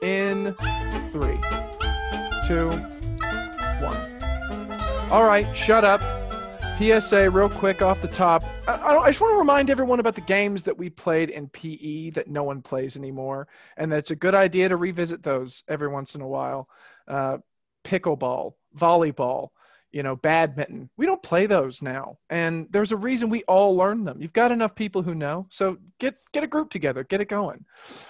in 3, 2, 1. All right, shut up. PSA real quick off the top. I just want to remind everyone about the games that we played in PE that no one plays anymore, and that it's a good idea to revisit those every once in a while. Pickleball, volleyball, badminton. We don't play those now, and there's a reason we all learn them. You've got enough people who know, so get a group together, get it going.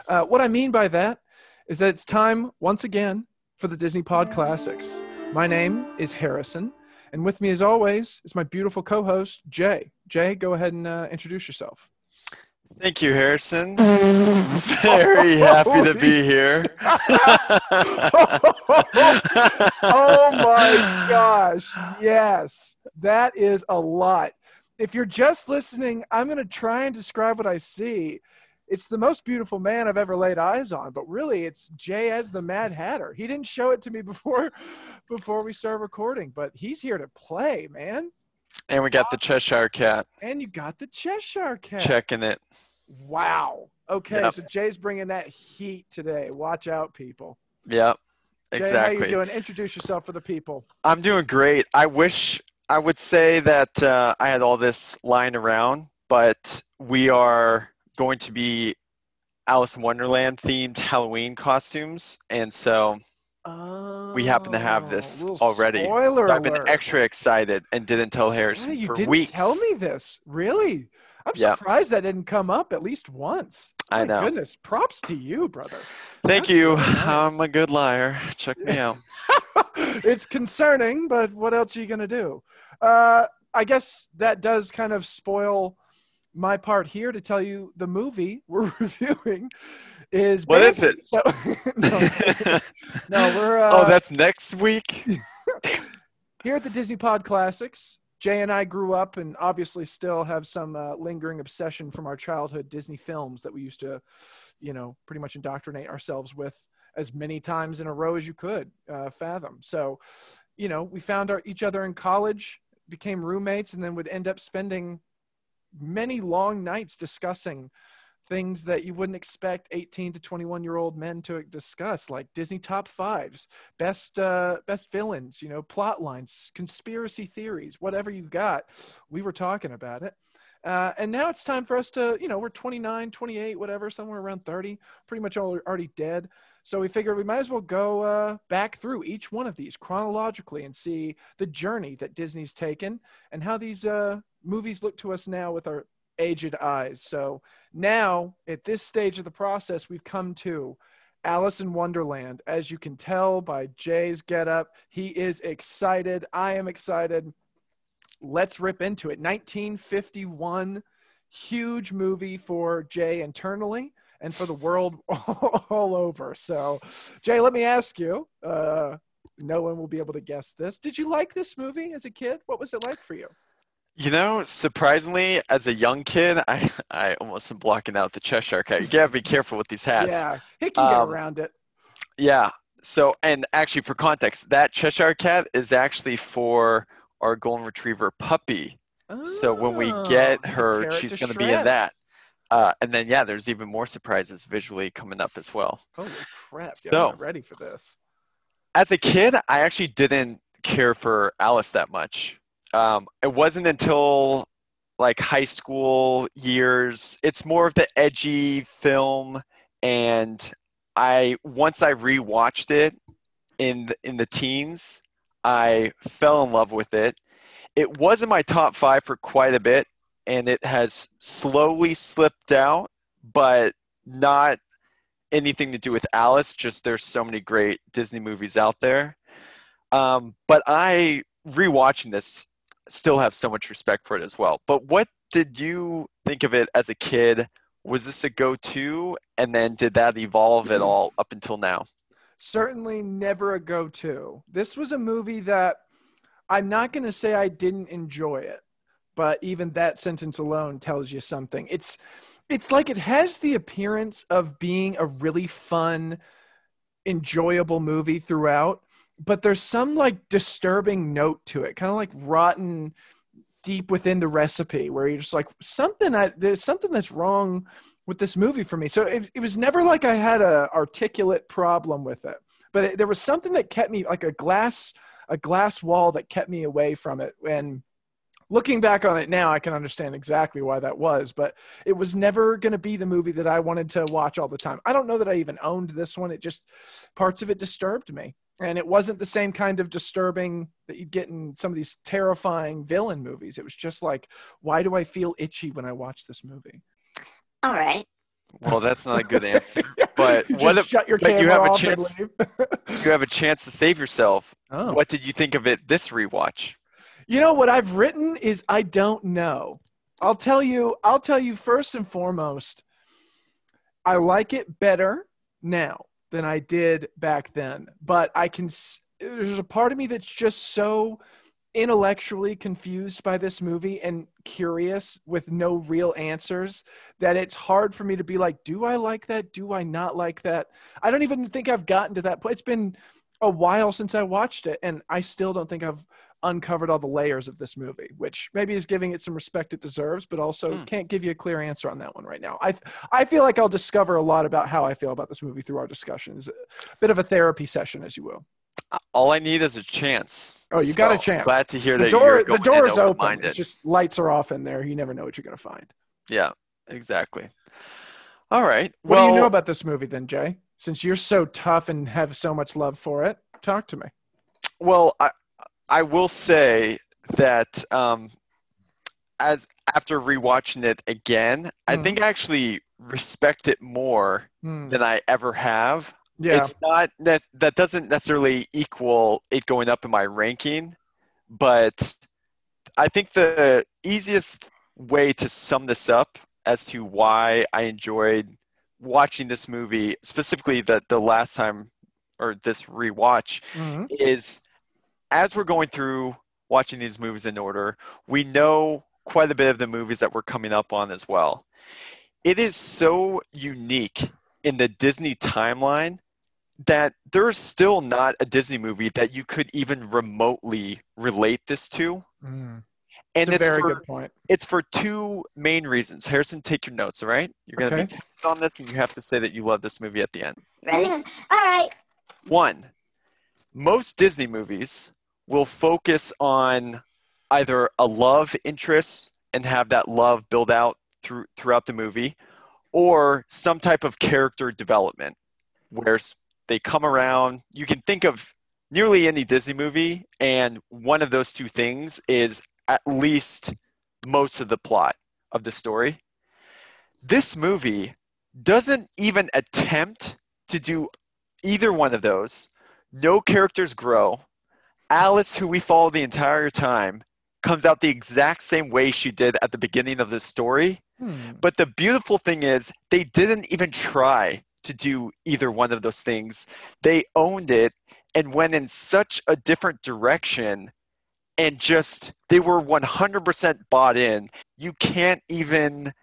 What I mean by that is that it's time, once again, for the Disney Pod Classics. My name is Harrison, and with me, as always, is my beautiful co-host, Jay. Jay, go ahead and introduce yourself. Thank you, Harrison. Very happy to be here. Oh my gosh. Yes, that is a lot. If you're just listening, I'm going to try and describe what I see. It's the most beautiful man I've ever laid eyes on, but really it's Jay as the Mad Hatter. He didn't show it to me before we started recording, but he's here to play, man. And we got the Cheshire Cat. And you got the Cheshire Cat. Checking it. Wow. Okay, Yep. So Jay's bringing that heat today. Watch out, people. Yep, Jay, exactly. how you doing? Introduce yourself for the people. I'm doing great. I wish I would say that I had all this lying around, but we are going to be Alice in Wonderland themed Halloween costumes, and so we happen to have this already. Spoiler So I've been alert. extra excited and didn't tell Harrison Yeah, you for didn't weeks. tell me this. Really? I'm Yeah. surprised that didn't come up at least once. I know. My goodness. Props to you, brother. Thank That's you. really nice. I'm a good liar. Check me out. It's concerning, but what else are you going to do? I guess that does kind of spoil my part here to tell you the movie we're reviewing is What is Bambi. it? So, no, we're Oh, that's next week? here at the Disney Pod Classics. Jay and I grew up and obviously still have some lingering obsession from our childhood Disney films that we used to, pretty much indoctrinate ourselves with as many times in a row as you could fathom. So, we found each other in college, became roommates, and then would end up spending many long nights discussing things that you wouldn't expect 18 to 21-year-old men to discuss, like Disney top fives, best villains, plot lines, conspiracy theories, whatever you got. We were talking about it. And now it's time for us to, we're 29, 28, whatever, somewhere around 30, pretty much already dead. So we figured we might as well go back through each one of these chronologically and see the journey that Disney's taken and how these movies look to us now with our aged eyes. So now, at this stage of the process, we've come to Alice in Wonderland. As you can tell by Jay's getup, he is excited. I am excited. Let's rip into it. 1951, huge movie for Jay internally and for the world all over. So, Jay, let me ask you, no one will be able to guess this. Did you like this movie as a kid? What was it like for you? Surprisingly, as a young kid, I almost am blocking out the Cheshire Cat. You gotta be careful with these hats. Yeah, he can get around it. Yeah. So, and actually for context, that Cheshire Cat is actually for our golden retriever puppy. So when we get her, she's going to be in that. And then, there's even more surprises visually coming up as well. Holy crap. So, I'm not ready for this. As a kid, I actually didn't care for Alice that much. It wasn't until like high school years. It's more of the edgy film, and once I rewatched it in the teens, I fell in love with it. It was in my top 5 for quite a bit, and it has slowly slipped out, but not anything to do with Alice. Just there's so many great Disney movies out there. But I rewatching this still have so much respect for it as well. But what did you think of it as a kid? Was this a go-to? And then did that evolve at all up until now? Certainly never a go-to. This was a movie that I'm not going to say I didn't enjoy it, but even that sentence alone tells you something. It's like it has the appearance of being a really fun, enjoyable movie throughout, but there's some like disturbing note to it, kind of like rotten deep within the recipe, where you're just like, there's something that's wrong with this movie for me. So it was never like I had a articulate problem with it, but there was something that kept me, like a glass wall that kept me away from it. And looking back on it now, I can understand exactly why that was, but it was never going to be the movie that I wanted to watch all the time. I don't know that I even owned this one. It just, parts of it disturbed me. And it wasn't the same kind of disturbing that you get in some of these terrifying villain movies. It was just like, why do I feel itchy when I watch this movie? All right. Well, that's not a good answer. But shut your camera you have a off chance. and leave. You have a chance to save yourself. Oh. What did you think of it this rewatch? You know, what I've written is I don't know. I'll tell you first and foremost, I like it better now than I did back then. But there's a part of me that's just so intellectually confused by this movie and curious with no real answers that it's hard for me to be like, do I like that? Do I not like that? I don't even think I've gotten to that point. It's been a while since I watched it, and I still don't think I've uncovered all the layers of this movie, which maybe is giving it some respect it deserves, but also can't give you a clear answer on that one right now. I feel like I'll discover a lot about how I feel about this movie through our discussion. It's a bit of a therapy session, as you will. All I need is a chance. Oh, you got a chance. Glad to hear the that the door is open. It's just lights are off in there. You never know what you're going to find. Yeah, exactly. All right. What do you know about this movie then, Jay? Since you're so tough and have so much love for it, talk to me. Well, I will say that as after rewatching it again, I think I actually respect it more than I ever have. Yeah. It's not that doesn't necessarily equal it going up in my ranking, but I think the easiest way to sum this up as to why I enjoyed watching this movie, specifically the last time or this rewatch, is as we're going through watching these movies in order, we know quite a bit of the movies that we're coming up on as well. It is so unique in the Disney timeline that there's still not a Disney movie that you could even remotely relate this to. And it's a very good point. It's for two main reasons. Harrison, take your notes, all right? You're going to be tested on this, and you have to say that you love this movie at the end. Ready? All right. 1, most Disney movies will focus on either a love interest and have that love build out throughout the movie, or some type of character development where they come around. You can think of nearly any Disney movie, and one of those two things is at least most of the plot of the story. This movie doesn't even attempt to do either one of those. No characters grow. Alice, who we follow the entire time, comes out the exact same way she did at the beginning of the story. But the beautiful thing is they didn't even try to do either one of those things. They owned it and went in such a different direction, and just they were 100% bought in. You can't even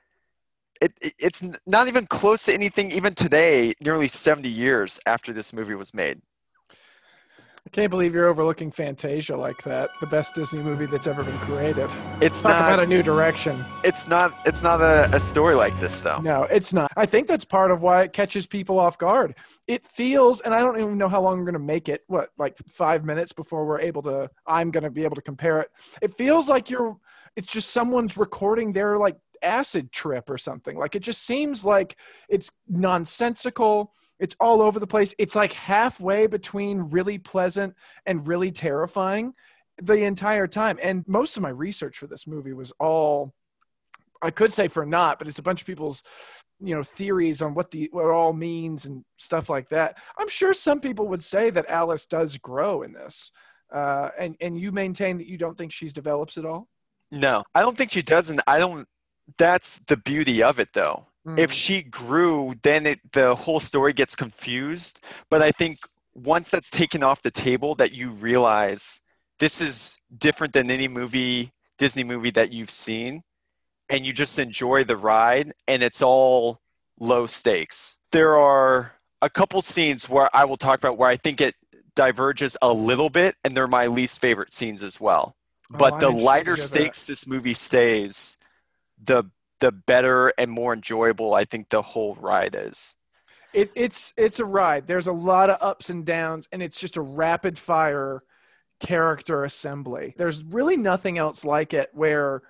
it's not even close to anything even today, nearly 70 years after this movie was made. I can't believe you're overlooking Fantasia like that. The best Disney movie that's ever been created. It's Talk not about a new direction. It's not a story like this, though. No, it's not. I think that's part of why it catches people off guard. It feels, and I don't even know how long I'm going to make it. What, like 5 minutes before I'm going to be able to compare it. It feels like it's just someone's recording their like acid trip or something. Like it just seems like it's nonsensical. It's all over the place. It's like halfway between really pleasant and really terrifying the entire time. And most of my research for this movie was all, I could say for naught, but it's a bunch of people's, theories on what it all means and stuff like that. I'm sure some people would say that Alice does grow in this. And you maintain that you don't think she's develops at all? No, I don't think she does. And that's the beauty of it, though. If she grew, then the whole story gets confused. But I think once that's taken off the table, that you realize this is different than any Disney movie that you've seen, and you just enjoy the ride, and it's all low stakes. There are a couple scenes where I will talk about where I think it diverges a little bit, and they're my least favorite scenes as well. But the lighter stakes this movie stays, the the better and more enjoyable I think the whole ride is. It's a ride. There's a lot of ups and downs, and it's just a rapid fire character assembly. There's really nothing else like it where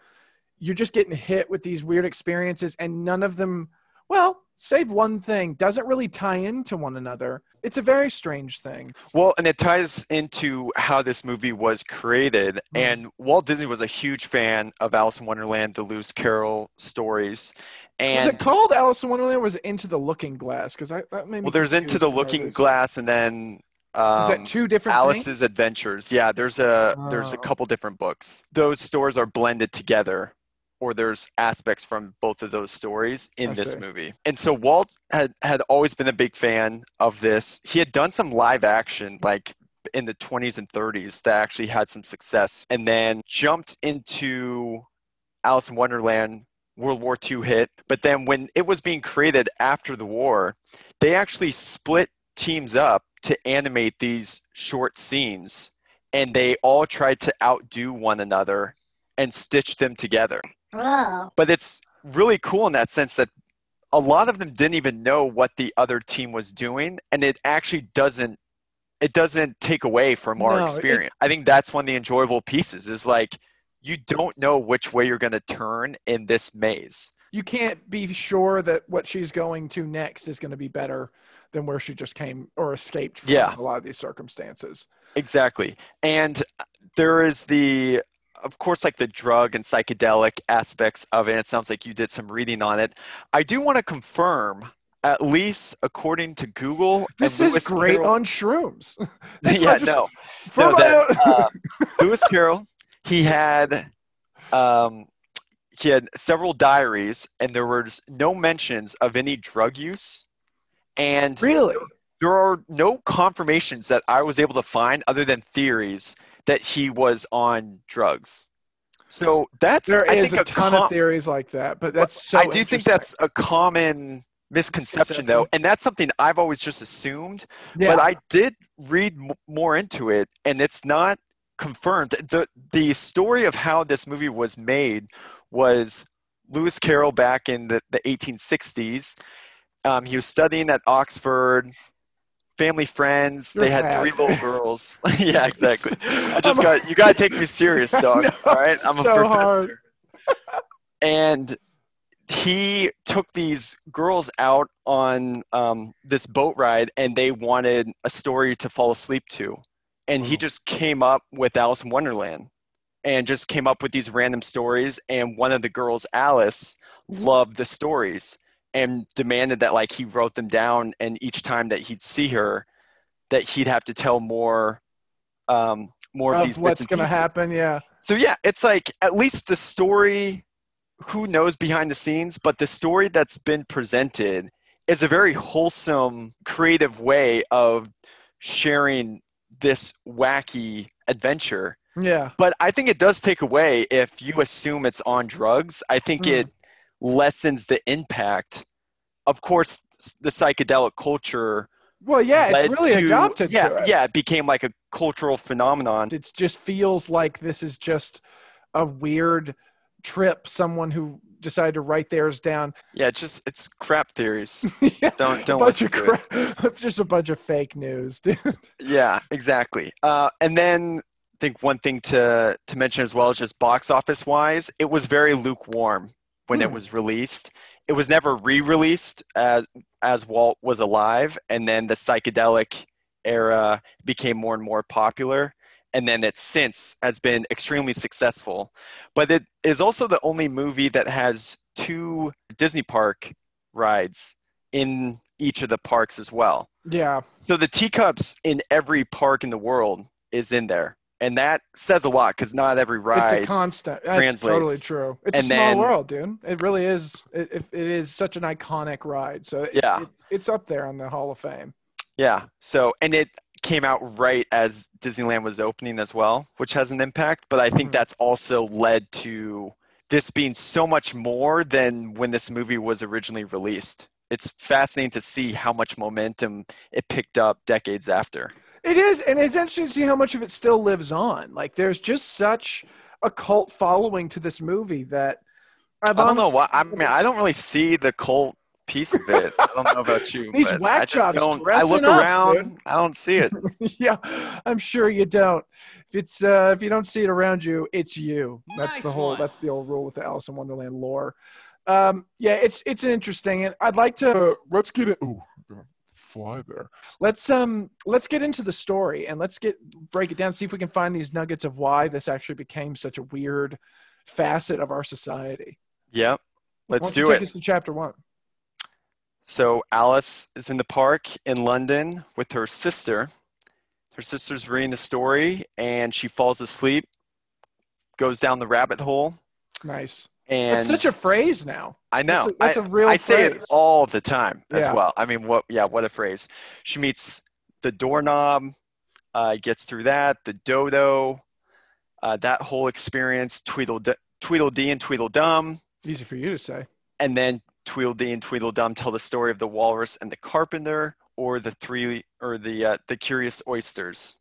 you're just getting hit with these weird experiences, and none of them, well, save one thing, doesn't really tie into one another. It's a very strange thing. Well, and it ties into how this movie was created. And Walt Disney was a huge fan of Alice in Wonderland, the Lewis Carroll stories. And was it called Alice in Wonderland, or was it Into the Looking Glass? Because there's Into the Looking Glass, and then is that two different Alice's things? Adventures. Yeah, there's a couple different books. Those stories are blended together, or there's aspects from both of those stories in this movie. And so Walt had always been a big fan of this. He had done some live action like in the 20s and 30s that actually had some success, and then jumped into Alice in Wonderland. World War II hit, but then when it was being created after the war, they actually split teams up to animate these short scenes, and they all tried to outdo one another and stitch them together. Whoa. But it's really cool in that sense that a lot of them didn't even know what the other team was doing, and it actually doesn't take away from our experience. I think that's one of the enjoyable pieces is like, you don't know which way you're going to turn in this maze. You can't be sure that what she's going to next is going to be better than where she just came or escaped from a lot of these circumstances. Exactly. And there is of course, like the drug and psychedelic aspects of it. It sounds like you did some reading on it. I do want to confirm, at least according to Google. This is great on shrooms. Lewis Carroll, he had several diaries, and there was no mentions of any drug use. And really, there are no confirmations that I was able to find other than theories that he was on drugs. So there is a ton of theories like that, but that's so. I do think that's a common misconception, though, and that's something I've always just assumed. Yeah. But I did read more into it, and it's not confirmed. The story of how this movie was made was Lewis Carroll back in the 1860s. He was studying at Oxford. Family friends. They had 3 little girls. Yeah, exactly. You got to take me serious, dog. No, all right, I'm so a professor. Hard. And he took these girls out on this boat ride, and they wanted a story to fall asleep to. And he just came up with Alice in Wonderland and just came up with these random stories. And one of the girls, Alice, loved the stories and demanded that like he wrote them down, and each time that he'd see her, that he'd have to tell more of these what's bits and going to pieces. happen. Yeah. So yeah, it's like at least the story, who knows behind the scenes, but the story that's been presented is a very wholesome, creative way of sharing this wacky adventure. Yeah. But I think it does take away if you assume it's on drugs. I think it lessens the impact. Of course, the psychedelic culture. Well, yeah, it's really adopted to it. Yeah, it became like a cultural phenomenon. It just feels like this is just a weird trip. Someone who decided to write theirs down. Yeah, it's crap theories. Yeah, don't listen to it. Just a bunch of fake news, dude. Yeah, exactly. And then I think one thing to mention as well is just box office wise, it was very lukewarm when it was released. It was never re-released as Walt was alive, and then the psychedelic era became more and more popular, and then it since has been extremely successful. But it is also the only movie that has 2 Disney park rides in each of the parks as well. Yeah. So the teacups in every park in the world is in there. And that says a lot because not every ride it's a constant. That's translates. Totally true. It's a small world, dude. It really is. It is such an iconic ride. So it's up there on the Hall of Fame. Yeah. So, and it came out right as Disneyland was opening as well, which has an impact. But I think that's also led to this being so much more than when this movie was originally released. It's fascinating to see how much momentum it picked up decades after. It is, and it's interesting to see how much of it still lives on. Like, there's just such a cult following to this movie that I've I don't know why. I mean, I don't really see the cult piece of it. I don't know about you. These but whack I just jobs don't. I dressing look up, around. dude. I don't see it. Yeah, I'm sure you don't. If you don't see it around you, it's you. That's that's the old rule with the Alice in Wonderland lore. Yeah, it's interesting, and I'd like to let's get it. Ooh, I'm gonna fly there. Let's get into the story and let's break it down. See if we can find these nuggets of why this actually became such a weird facet of our society. Yep. Let's do Take it. us to chapter 1. So Alice is in the park in London with her sister. Her sister's reading the story, and she falls asleep, goes down the rabbit hole. Nice. And that's such a phrase now. I know. That's a real I phrase. say it all the time as Yeah. well. I mean, what a phrase. She meets the doorknob, gets through that, the Dodo, that whole experience, Tweedledee and Tweedledum. Easy for you to say. And then Tweedledee and Tweedledum tell the story of the walrus and the carpenter, or the curious oysters.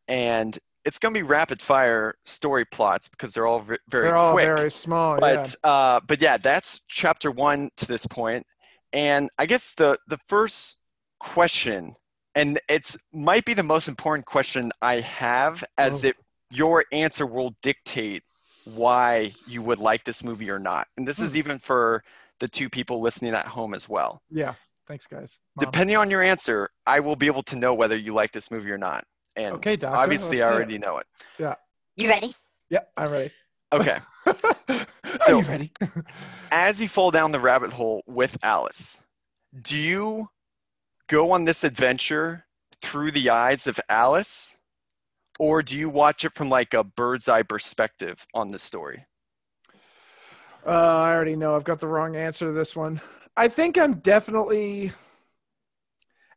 And it's going to be rapid fire story plots because they're all very they're quick. All very small. But yeah, that's chapter 1 to this point. And I guess the first question, and it's might be the most important question I have, as your answer will dictate why you would like this movie or not. And this is even for the 2 people listening at home as well. Yeah. Thanks, guys. Mom. Depending on your answer, I will be able to know whether you like this movie or not. And okay, doctor, obviously, I already know it. Yeah. You ready? Yeah, I'm ready. Okay. So, are you ready? As you fall down the rabbit hole with Alice, do you go on this adventure through the eyes of Alice, or do you watch it from like a bird's eye perspective on the story? I already know I've got the wrong answer to this one. I think I'm definitely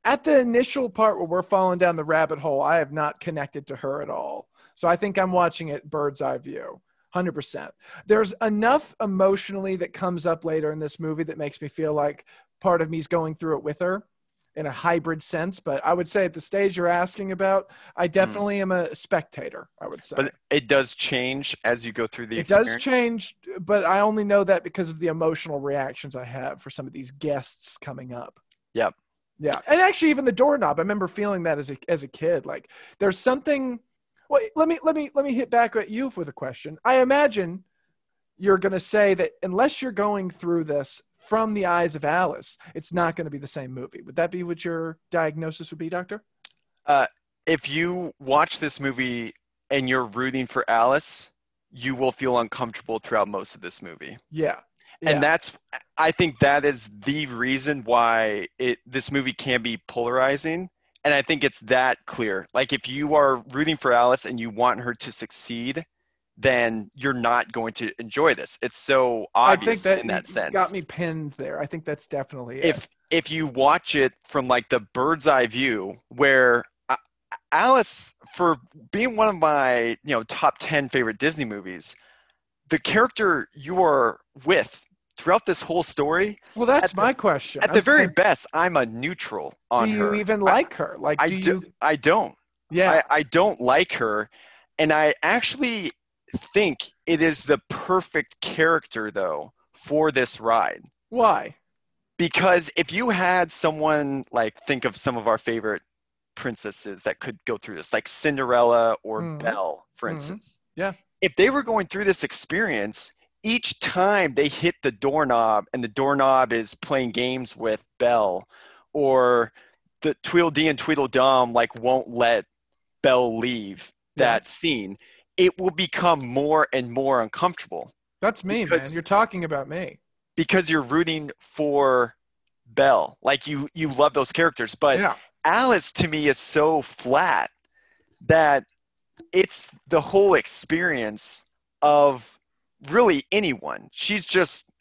at the initial part where we're falling down the rabbit hole. I have not connected to her at all. So I think I'm watching it bird's eye view, 100%. There's enough emotionally that comes up later in this movie that makes me feel like part of me is going through it with her in a hybrid sense. But I would say at the stage you're asking about, I definitely am a spectator, I would say. But it does change as you go through the experience. It does change, but I only know that because of the emotional reactions I have for some of these guests coming up. Yep. Yeah. And actually even the doorknob, I remember feeling that as a kid. Like there's something. Well, let me hit back at you with a question. I imagine you're going to say that unless you're going through this from the eyes of Alice, it's not going to be the same movie. Would that be what your diagnosis would be, Doctor? If you watch this movie and you're rooting for Alice, you will feel uncomfortable throughout most of this movie. Yeah. And I think that is the reason why this movie can be polarizing. And I think it's that clear. Like if you are rooting for Alice and you want her to succeed, then you're not going to enjoy this. It's so obvious in that sense. Got me pinned there. I think that's definitely it. If you watch it from like the bird's eye view, where Alice, for being one of my top 10 favorite Disney movies, the character you are with throughout this whole story. Well, that's my question. At the very best, I'm a neutral on her. Do you even like her? Like, I don't. Yeah. I don't like her, and I actually think it is the perfect character though for this ride. Why? Because if you had someone like, think of some of our favorite princesses that could go through this, like Cinderella or Belle, for instance. Yeah. If they were going through this experience, each time they hit the doorknob and the doorknob is playing games with Belle, or the Tweedledee and Tweedledum like won't let Belle leave that scene, it will become more and more uncomfortable. That's me, man. You're talking about me. Because you're rooting for Belle. Like you love those characters. But Alice to me is so flat that it's the whole experience of really anyone. She's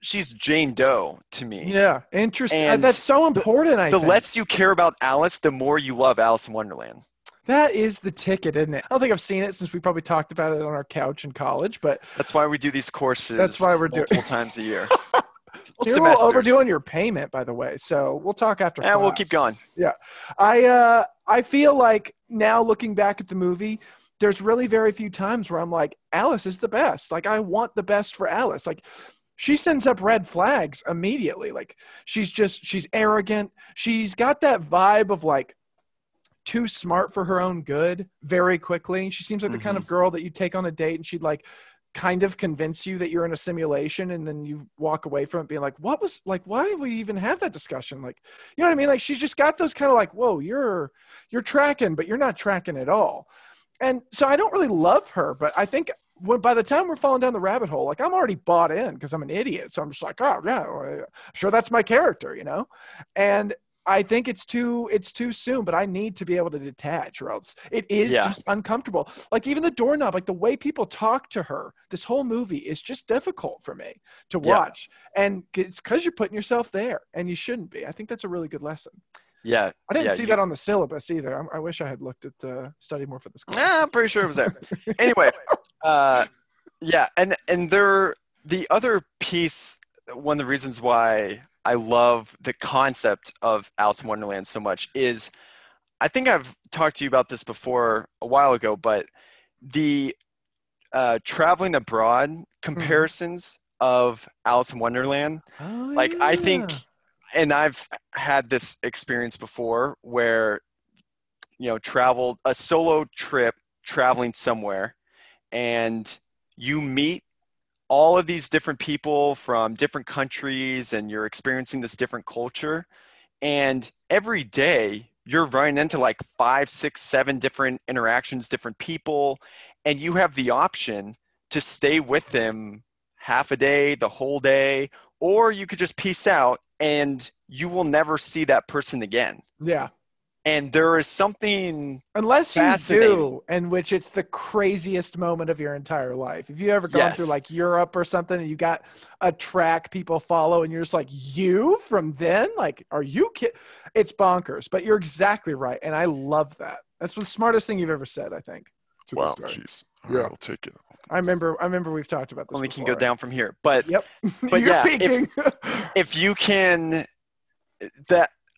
Jane Doe to me. Yeah, interesting. That's so important, I think. The less you care about Alice, the more you love Alice in Wonderland. That is the ticket, isn't it? I don't think I've seen it since we probably talked about it on our couch in college, but that's why we do these courses. That's why we're multiple times a year. You're a little overdoing your payment, by the way. So we'll talk after class. We'll keep going. Yeah. I feel like now looking back at the movie, there's really very few times where I'm like, Alice is the best. Like I want the best for Alice. Like she sends up red flags immediately. Like she's arrogant. She's got that vibe of like too smart for her own good very quickly. She seems like the kind of girl that you take on a date and she'd like kind of convince you that you're in a simulation, and then you walk away from it being like, what was like, why did we even have that discussion? Like, you know what I mean? Like she's just got those kind of like, whoa, you're tracking, but you're not tracking at all. And so I don't really love her, but I think by the time we're falling down the rabbit hole, like I'm already bought in because I'm an idiot. So I'm just like, oh yeah, well, sure, that's my character, you know? And I think it's too soon, but I need to be able to detach, or else it is just uncomfortable. Like even the doorknob, like the way people talk to her, this whole movie is just difficult for me to watch. And it's because you're putting yourself there, and you shouldn't be. I think that's a really good lesson. Yeah. I didn't see that on the syllabus either. I wish I had looked at studied more for this class. I'm pretty sure it was there. Anyway, yeah, and the other piece, one of the reasons why I love the concept of Alice in Wonderland so much is, I think I've talked to you about this before a while ago, but the traveling abroad comparisons of Alice in Wonderland. Oh, like I think, and I've had this experience before where, you know, traveled a solo trip traveling somewhere, and you meet all of these different people from different countries, and you're experiencing this different culture. And every day you're running into like 5, 6, 7 different interactions, different people, and you have the option to stay with them half a day, the whole day, or you could just peace out and you will never see that person again. Yeah. And there is something unless you do, in which it's the craziest moment of your entire life. If you ever gone through like Europe or something, and you got a track people follow, and you're just like, you from then? Like, are you kidding? It's bonkers. But you're exactly right, and I love that. That's the smartest thing you've ever said, I think. Wow, jeez. Yeah, I'll take it. I remember we've talked about this. Only before, can go down from here, but but yeah, if you can,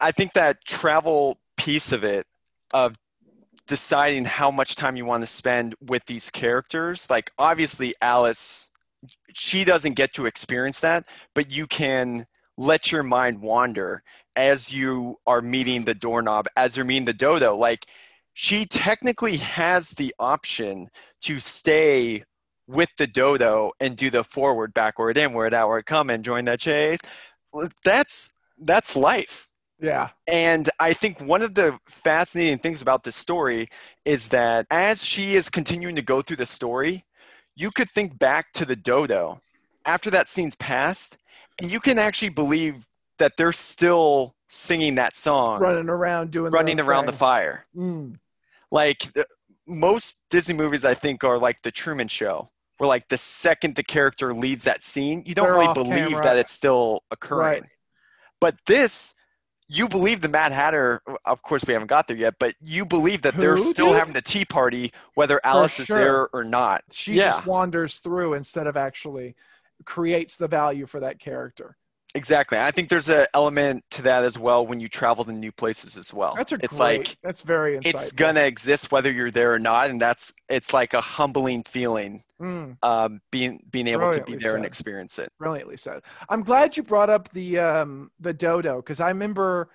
I think that travel piece of it, of deciding how much time you want to spend with these characters, like obviously Alice, she doesn't get to experience that, but you can let your mind wander as you are meeting the doorknob, as you're meeting the Dodo. Like she technically has the option to stay with the Dodo and do the forward, backward, inward, outward, come and join that chase. That's life. Yeah. And I think one of the fascinating things about this story is that as she is continuing to go through the story, you could think back to the Dodo after that scene's passed, and you can actually believe that they're still singing that song. Running around the fire. Mm. Like most Disney movies, I think, are like The Truman Show, where like the second the character leaves that scene, you don't really believe that it's still occurring. Right. But this, you believe the Mad Hatter, of course we haven't got there yet, but you believe that they're still having the tea party, whether Alice is there or not. She just wanders through instead of actually creates the value for that character. Exactly. I think there's an element to that as well when you travel to new places as well. That's that's very insightful. It's going to exist whether you're there or not, and it's like a humbling feeling being able to be there and experience it. Brilliantly said. I'm glad you brought up the Dodo, because I remember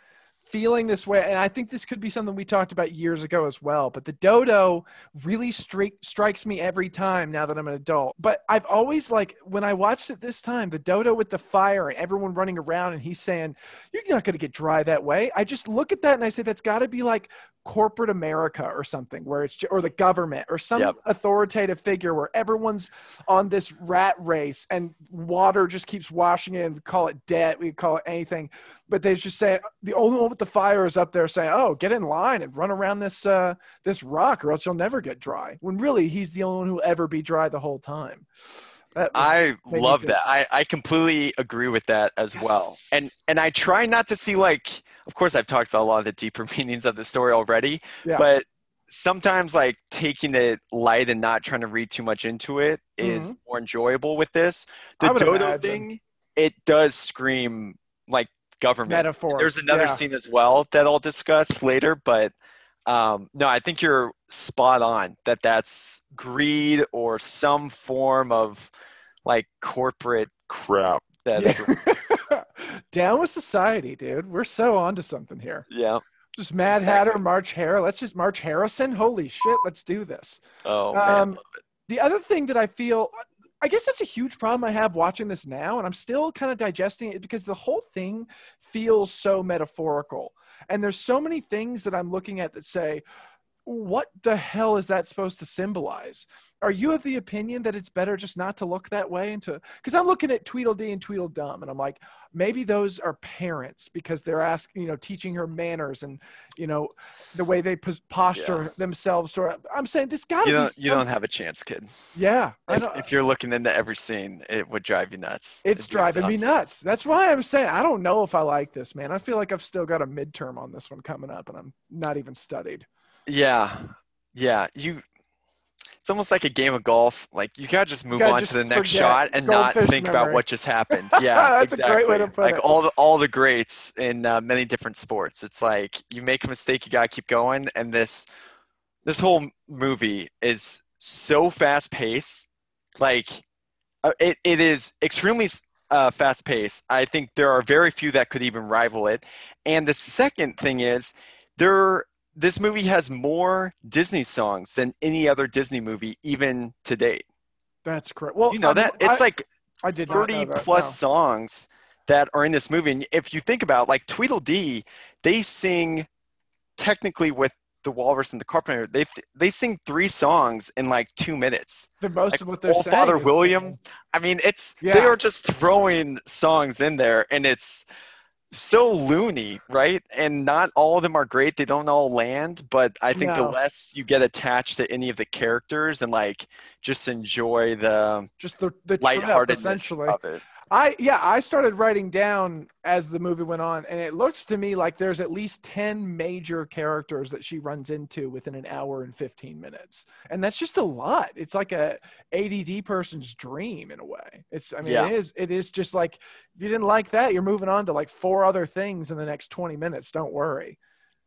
feeling this way, and I think this could be something we talked about years ago as well, but the Dodo really strikes me every time now that I'm an adult. But I've always, like, when I watched it this time, the Dodo with the fire and everyone running around and he's saying, you're not going to get dry that way. I just look at that and I say, that's got to be like corporate America or something, where it's or the government or some authoritative figure where everyone's on this rat race and water just keeps washing in. We call it debt, we call it anything, but they just say the only one with the fire is up there saying, oh, get in line and run around this this rock or else you'll never get dry, when really he's the only one who'll ever be dry the whole time. I love that. I completely agree with that as well. And I try not to see, like, of course I've talked about a lot of the deeper meanings of the story already, but sometimes like taking it light and not trying to read too much into it is more enjoyable with this. The Dodo thing, it does scream like government. Metaphor. There's another scene as well that I'll discuss later, but no, I think you're spot on that that's greed or some form of like corporate crap. that Yeah. everyone- Down with society, dude. We're so onto something here. yeah. Just Mad Exactly. Hatter, March Hare. Let's just March Harrison. Holy shit, let's do this. Oh man. The other thing that I feel, I guess that's a huge problem I have watching this now, and I'm still kind of digesting it because the whole thing feels so metaphorical. And there's so many things that I'm looking at that say, what the hell is that supposed to symbolize? Are you of the opinion that it's better just not to look that way? Because I'm looking at Tweedledee and Tweedledum, and I'm like, maybe those are parents because they're asking, teaching her manners and, the way they posture themselves. I'm saying this got to be. You don't have a chance, kid. Yeah. If you're looking into every scene, it would drive you nuts. It's driving me nuts. That's why I'm saying I don't know if I like this, man. I feel like I've still got a midterm on this one coming up, and I'm not even studied. Yeah. It's almost like a game of golf. Like you gotta just move on to the next shot and not think about what just happened. Yeah, that's exactly. a great way to put like it. all the greats in many different sports. It's like you make a mistake, you gotta keep going. And this whole movie is so fast paced. Like it is extremely fast paced. I think there are very few that could even rival it. And the second thing is this movie has more Disney songs than any other Disney movie, even to date. That's correct. Well, you know that it's I did 30 plus songs that are in this movie. And if you think about like Tweedledee, they sing technically with the Walrus and the Carpenter. They sing 3 songs in like 2 minutes. Most of what they're saying. Father William. I mean, they are just throwing songs in there, and it's so loony, right? And not all of them are great. They don't all land, but I think the less you get attached to any of the characters and like just enjoy the lightheartedness essentially of it. I started writing down as the movie went on, and it looks to me like there's at least 10 major characters that she runs into within an hour and 15 minutes. And that's just a lot. It's like a ADD person's dream in a way. It is just like, if you didn't like that, you're moving on to like 4 other things in the next 20 minutes. Don't worry.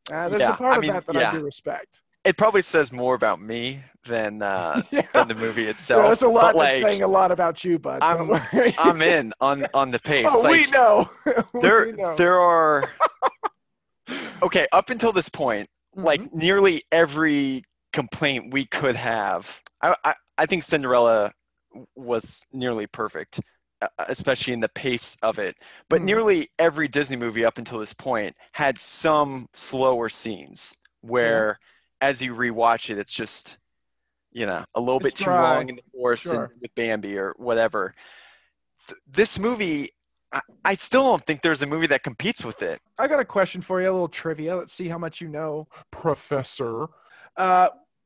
There's a part of that I do respect. It probably says more about me than the movie itself. That's a lot. That's saying a lot about you, bud. I'm in on the pace. Oh, we know. There are okay up until this point, like nearly every complaint we could have. I think Cinderella was nearly perfect, especially in the pace of it. But nearly every Disney movie up until this point had some slower scenes where. As you rewatch it, it's just, a little bit too long in the forest and with Bambi or whatever. This movie, I still don't think there's a movie that competes with it. I got a question for you, a little trivia. Let's see how much you know. Professor.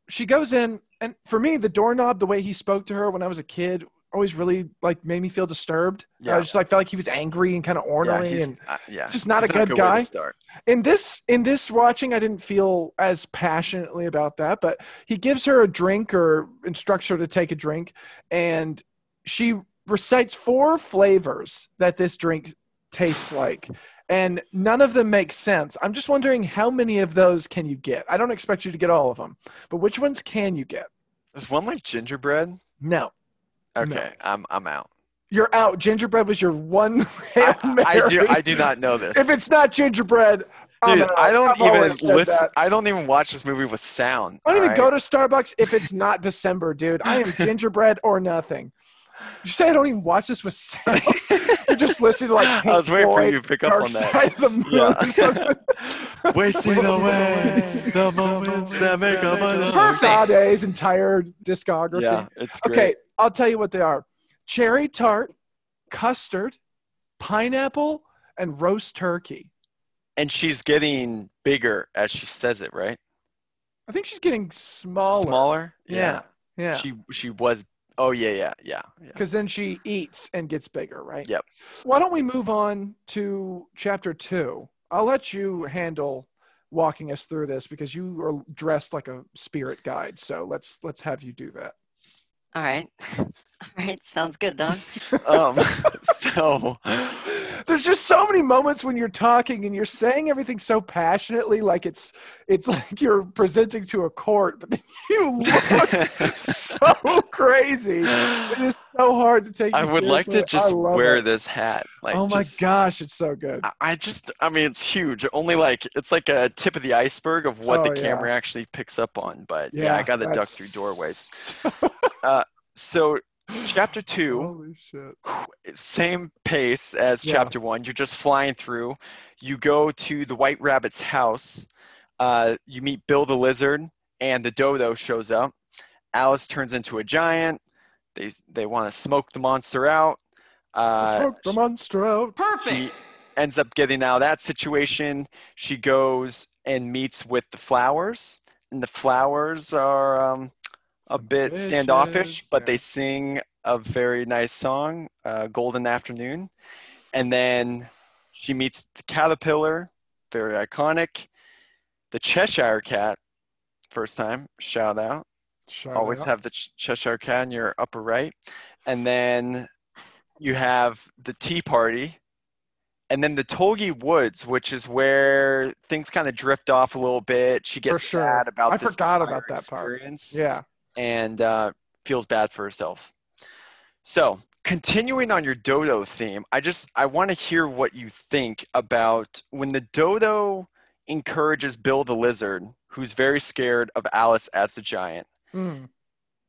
She goes in, and for me, the doorknob, the way he spoke to her when I was a kid, always really made me feel disturbed. I just felt like he was angry and kind of ornery and just not a good guy. In this watching, I didn't feel as passionately about that, but he gives her a drink or instructs her to take a drink, and she recites 4 flavors that this drink tastes like, and none of them make sense. I'm just wondering how many of those can you get? I don't expect you to get all of them, but which ones can you get? Is one like gingerbread? No. Okay, no. I'm out. You're out. Gingerbread was your one. I do not know this. If it's not gingerbread, dude, I don't even listen. I don't even watch this movie with sound. I don't even go to Starbucks if it's not December, dude. I am gingerbread or nothing. You say I don't even watch this with sound? You're just listening to like Pink I was waiting for you to pick up Dark on that. Side of the Moon or something. Wasting away the moments that make up my Sade's entire discography. Yeah, it's great. Okay, I'll tell you what they are: cherry tart, custard, pineapple, and roast turkey. And she's getting bigger as she says it, right? I think she's getting smaller. Smaller? Yeah. She was. Oh yeah. Because then she eats and gets bigger, right? Yep. Why don't we move on to chapter 2? I'll let you handle walking us through this because you are dressed like a spirit guide. So let's have you do that. All right. Sounds good, Don. So There's just so many moments when you're talking and you're saying everything so passionately, like it's like you're presenting to a court, but then you look so crazy. It is so hard to take you I would like to seriously. just wear it. this hat. Like, Oh my gosh, it's so good. I mean, it's huge. Only it's like a tip of the iceberg of what the camera actually picks up on. But yeah, I got to duck through doorways. So chapter 2, holy shit. Same pace as chapter 1. You're just flying through. You go to the White Rabbit's house. You meet Bill the Lizard, and the Dodo shows up. Alice turns into a giant. They want to smoke the monster out. Smoke the monster out. Perfect. She ends up getting out of that situation. She goes and meets with the flowers, and the flowers are a bit standoffish, but they sing a very nice song, Golden Afternoon. And then she meets the caterpillar, very iconic. The Cheshire Cat, first time, shout out. Always have the Cheshire Cat in your upper right. And then you have the Tea Party. And then the Tolgi Woods, which is where things kind of drift off a little bit. She gets sad about I forgot about that experience. Part. Yeah. And feels bad for herself. So, continuing on your Dodo theme, I want to hear what you think about when the Dodo encourages Bill the Lizard, who's very scared of Alice as a giant.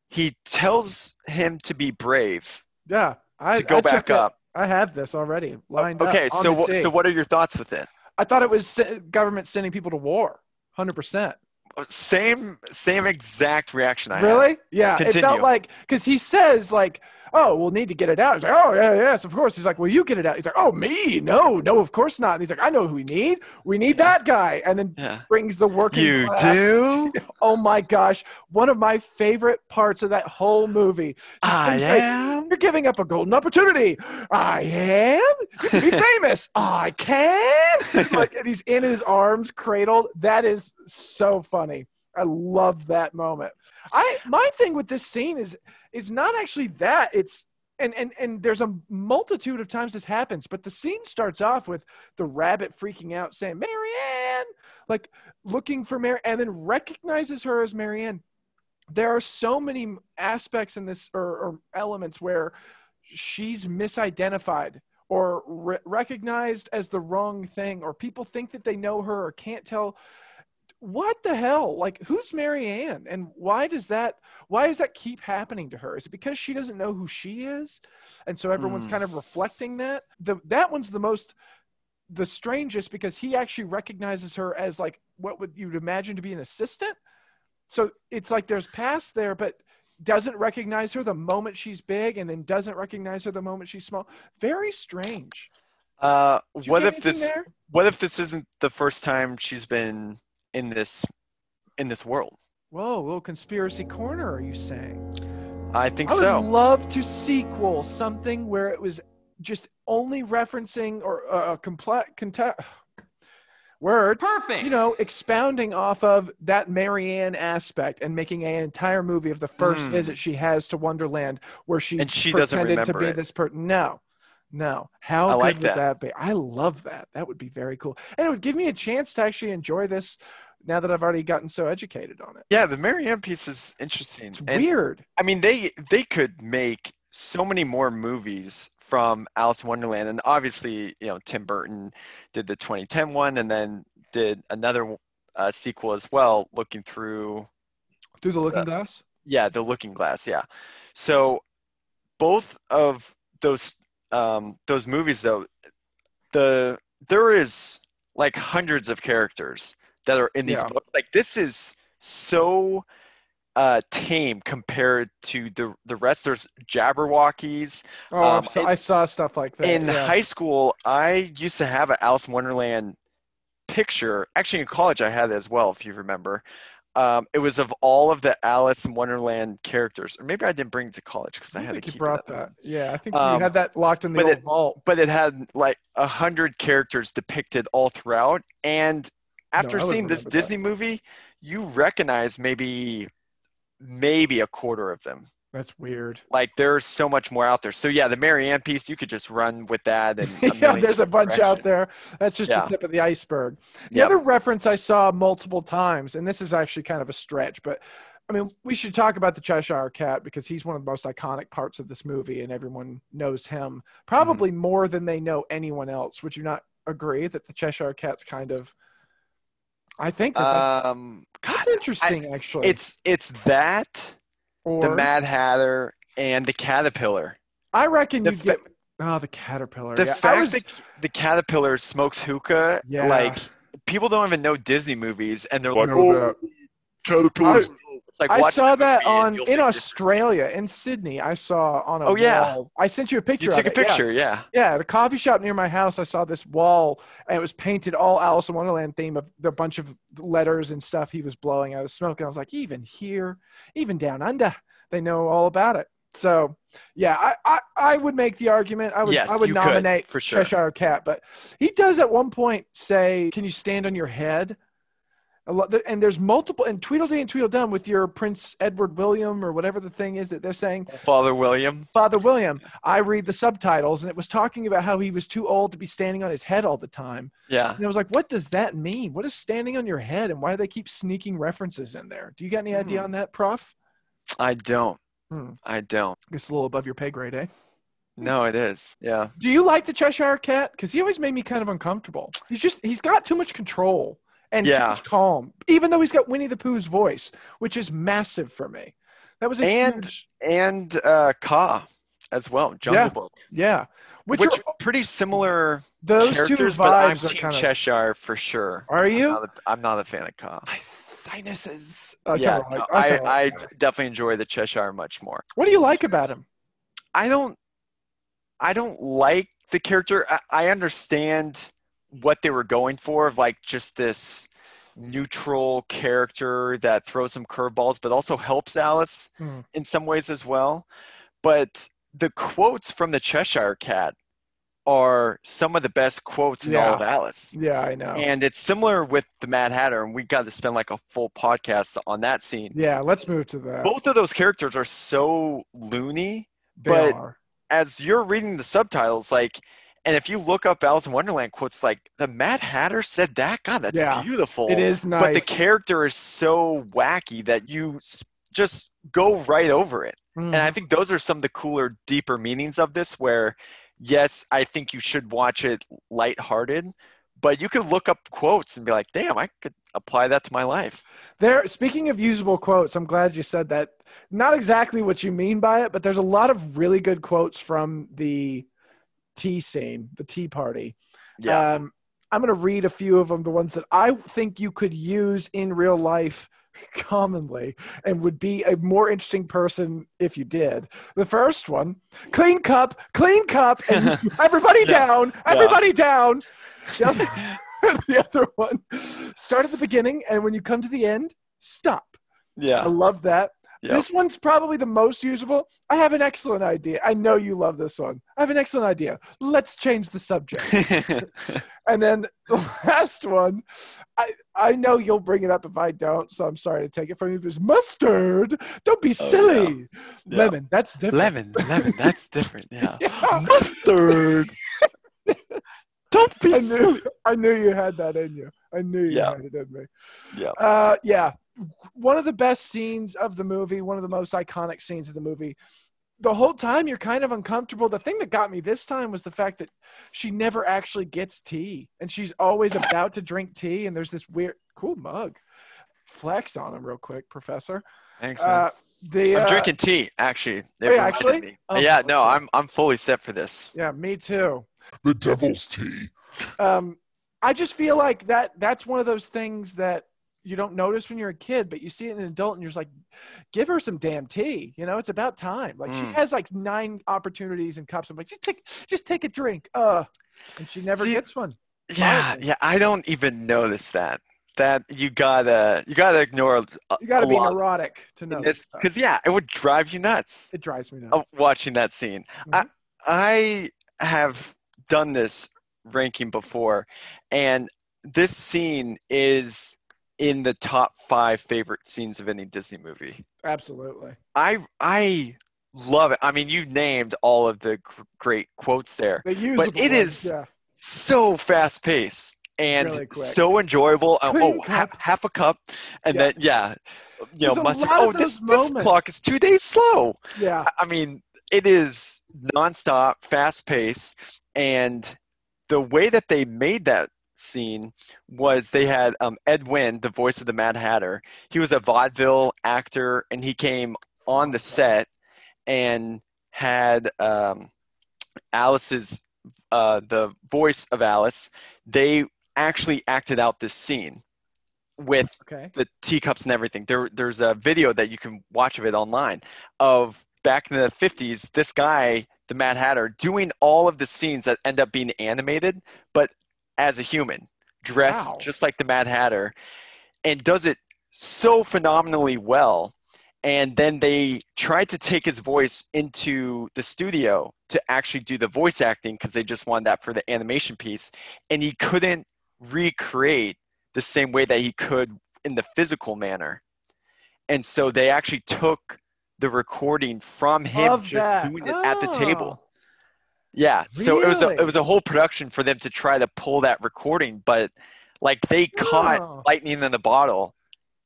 He tells him to be brave. Yeah, to go back up. I have this already lined up. Okay, so what are your thoughts with it? I thought it was government sending people to war, 100%. Same exact reaction I had. Really? Yeah. Continue. It felt like, because he says like, oh, we'll need to get it out. He's like, oh, yeah, yes, of course. He's like, well, you get it out. He's like, oh, me? No, of course not. And he's like, I know who we need. We need that guy. And then brings the working class. You do? Oh, my gosh. One of my favorite parts of that whole movie. I am? You're giving up a golden opportunity. I am? You can be famous. I can? And he's in his arms cradled. That is so funny. I love that moment. My thing with this scene is not actually that. It's and there's a multitude of times this happens, but the scene starts off with the rabbit freaking out, saying Marianne, like looking for Mary, and then recognizes her as Marianne. There are so many aspects in this or elements where she's misidentified or recognized as the wrong thing, or people think that they know her or can't tell. What the hell? Like, who's Marianne, and why does that keep happening to her? Is it because she doesn't know who she is, and so everyone's kind of reflecting that? That one's the strangest, because he actually recognizes her as like what would you'd imagine to be an assistant. So it's like there's past there, but doesn't recognize her the moment she's big, and then doesn't recognize her the moment she's small. Very strange. What if this isn't the first time she's been in this world? Whoa, a little conspiracy corner, are you saying? I think so. I would love to sequel something where it was just only referencing or words. Perfect. Expounding off of that Marianne aspect and making an entire movie of the first visit she has to Wonderland, where she doesn't remember to be this person. No. How good would that be? I love that. That would be very cool. And it would give me a chance to actually enjoy this now that I've already gotten so educated on it. Yeah, the Marianne piece is interesting. It's weird. I mean, they could make so many more movies from Alice in Wonderland. And obviously, Tim Burton did the 2010 one and then did another sequel as well, looking through the Looking Glass? Yeah, the Looking Glass, yeah. So both of those movies, though, there is like hundreds of characters that are in these books. Like, this is so tame compared to the rest. There's Jabberwockies. I saw stuff like that. In high school, I used to have an Alice in Wonderland picture. Actually, in college, I had it as well, if you remember. It was of all of the Alice in Wonderland characters. Or maybe I didn't bring it to college because I had to keep you brought that. Yeah, I think you had that locked in the old vault. But it had like 100 characters depicted all throughout. And after seeing this Disney movie, you recognize maybe a quarter of them. That's weird. Like there's so much more out there. So yeah, the Mary Ann piece, you could just run with that. And Yeah, there's a bunch out there. That's just Yeah. the tip of the iceberg. The Yep. other reference I saw multiple times, and this is actually kind of a stretch, but I mean, we should talk about the Cheshire Cat because he's one of the most iconic parts of this movie, and everyone knows him probably more than they know anyone else. Would you not agree that the Cheshire Cat's kind of? I think that's God, interesting, actually. it's that, or the Mad Hatter, and the Caterpillar. I reckon the you fa- get the Caterpillar. The yeah. fact that the Caterpillar smokes hookah, Yeah. like people don't even know Disney movies, and they're Like, like, oh, caterpillars. it's like I watching saw a that movie and you'll in think this- Australia, in Sydney. I saw on a Oh, yeah. wall. I sent you a picture You of took a it. Yeah. picture, yeah. Yeah, at a coffee shop near my house, I saw this wall, and it was painted all Alice in Wonderland theme of the bunch of letters and stuff he was blowing. I was smoking. I was like, even here, even down under, they know all about it. So, yeah, I would make the argument. I would Yes, I would you could, nominate for sure. Cheshire Cat, but he does at one point say, "Can you stand on your head?" And there's multiple, and Tweedledee and Tweedledum with your Prince Edward William or whatever the thing is that they're saying. Father William. Father William, I read the subtitles, and it was talking about how he was too old to be standing on his head all the time. Yeah. And I was like, what does that mean? What is standing on your head, and why do they keep sneaking references in there? Do you got any idea on that, Prof? I don't. Hmm. I don't. It's a little above your pay grade, eh? No, it is. Yeah. Do you like the Cheshire Cat? Because he always made me kind of uncomfortable. He's got too much control and too Yeah. much calm, even though he's got Winnie the Pooh's voice, which is massive for me. That was a huge... And Ka as well, Jungle Book. Yeah. Which are, pretty similar those characters, two but I'm vibes are Team kind of... Cheshire for sure. Are you? I'm not a fan of Ka. My sinuses. Yeah, I definitely enjoy the Cheshire much more. What do you like about him? I don't like the character. I understand what they were going for, of like just this neutral character that throws some curveballs, but also helps Alice in some ways as well. But the quotes from the Cheshire Cat are some of the best quotes in all of Alice. Yeah, I know. And it's similar with the Mad Hatter, and we got to spend like a full podcast on that scene. Yeah, let's move to that. Both of those characters are so loony, They but are. as you're reading the subtitles, like, and if you look up Alice in Wonderland quotes, like the Mad Hatter said that, God, that's beautiful. It is nice. But the character is so wacky that you just go right over it. And I think those are some of the cooler, deeper meanings of this, where, yes, I think you should watch it lighthearted, but you could look up quotes and be like, damn, I could apply that to my life. Speaking of usable quotes, I'm glad you said that. Not exactly what you mean by it, but there's a lot of really good quotes from the tea scene, the tea party. Yeah. I'm going to read a few of them, the ones that I think you could use in real life commonly and would be a more interesting person if you did. The first one, clean cup, and everybody down. The other one, start at the beginning, and when you come to the end, stop. Yeah. I love that. Yep. This one's probably the most usable. I have an excellent idea. I know you love this one. I have an excellent idea. Let's change the subject. And then the last one, I know you'll bring it up if I don't, so I'm sorry to take it from you. But it's mustard. Don't be silly. Yeah. Lemon, that's different. Lemon, that's different. Yeah. Yeah. Mustard. Don't be silly. I knew you had that in you. I knew you had it in me. Yeah. Yeah. One of the best scenes of the movie, one of the most iconic scenes of the movie. The whole time you're kind of uncomfortable. The thing that got me this time was the fact that she never actually gets tea, and she's always about to drink tea, and there's this weird, cool mug. Flex on him real quick, Professor. Thanks, man. I'm drinking tea, actually. Actually? Oh, yeah, no, I'm fully set for this. Yeah, me too. The devil's tea. I just feel like that's one of those things that you don't notice when you're a kid, but you see it in an adult and you're just like, give her some damn tea. You know, it's about time. Like she has like 9 opportunities and cups. I'm like, just take a drink. And she never gets one. Yeah. I don't even notice that you gotta ignore. You gotta be neurotic to know this stuff. Because it would drive you nuts. It drives me nuts. Watching that scene. Mm-hmm. I have done this ranking before, and this scene is in the top 5 favorite scenes of any Disney movie. Absolutely. I love it. I mean, you named all of the great quotes there, The usable but it ones, is yeah. so fast paced and Really quick. so enjoyable. Clean cup. Half a cup, and Yeah. then There's a mustard. lot Oh, of those this moments. clock is 2 days slow. Yeah. I mean, it is nonstop, fast paced, and the way that they made that scene was they had Ed Wynn, the voice of the Mad Hatter. He was a vaudeville actor, and he came on the set and had Alice's the voice of Alice. They actually acted out this scene with the teacups and everything. There's a video that you can watch of it online of back in the 50s, this guy, the Mad Hatter, doing all of the scenes that end up being animated, but as a human, dressed just like the Mad Hatter, and does it so phenomenally well. And then they tried to take his voice into the studio to actually do the voice acting because they just wanted that for the animation piece. And he couldn't recreate the same way that he could in the physical manner. And so they actually took the recording from him doing it at the table. Yeah. So it was a whole production for them to try to pull that recording, but like they caught lightning in the bottle,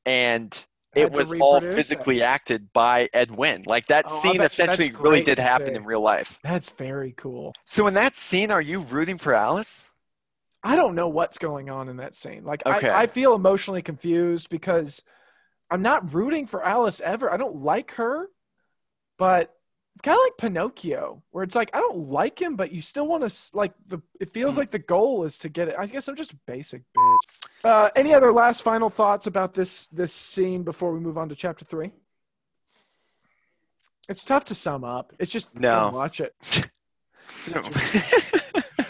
and it was all physically acted by Ed Wynn. Like that scene essentially really did happen in real life. That's very cool. So in that scene, are you rooting for Alice? I don't know what's going on in that scene. Like I feel emotionally confused because I'm not rooting for Alice ever. I don't like her, but it's kind of like Pinocchio, where it's like I don't like him, but you still want to like it feels like the goal is to get it. I guess I'm just a basic bitch. Any other last final thoughts about this scene before we move on to chapter 3? It's tough to sum up. It's just don't watch it.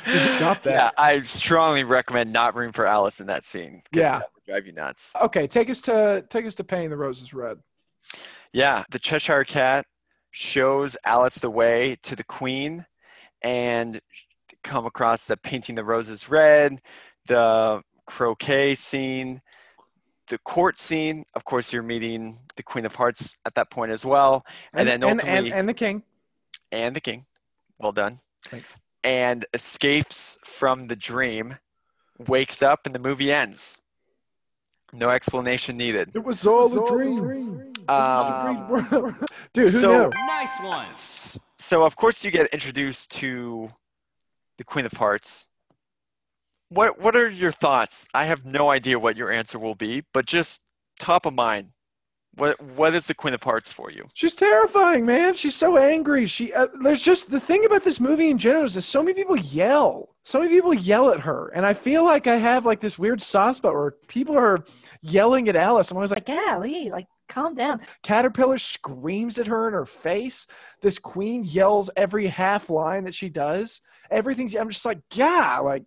Got that. Yeah, I strongly recommend not rooting for Alice in that scene. Yeah, that would drive you nuts. Okay, take us to Painting the Roses Red. Yeah, the Cheshire Cat shows Alice the way to the Queen, and come across the Painting the Roses Red, the croquet scene, the court scene. Of course, you're meeting the Queen of Hearts at that point as well, and then ultimately and the king. And the king. Well done. Thanks. And escapes from the dream, wakes up, and the movie ends. No explanation needed. It was all a dream. Dude, who knew? Nice one. So, of course, you get introduced to the Queen of Hearts. What are your thoughts? I have no idea what your answer will be, but just top of mind. What is the Queen of Hearts for you? She's terrifying, man. She's so angry. There's just the thing about this movie in general is that so many people yell. So many people yell at her, and I feel like I have like this weird soft spot where people are yelling at Alice. I'm always like, golly, like calm down. Caterpillar screams at her in her face. This queen yells every half line that she does. Everything's. I'm just like, yeah, like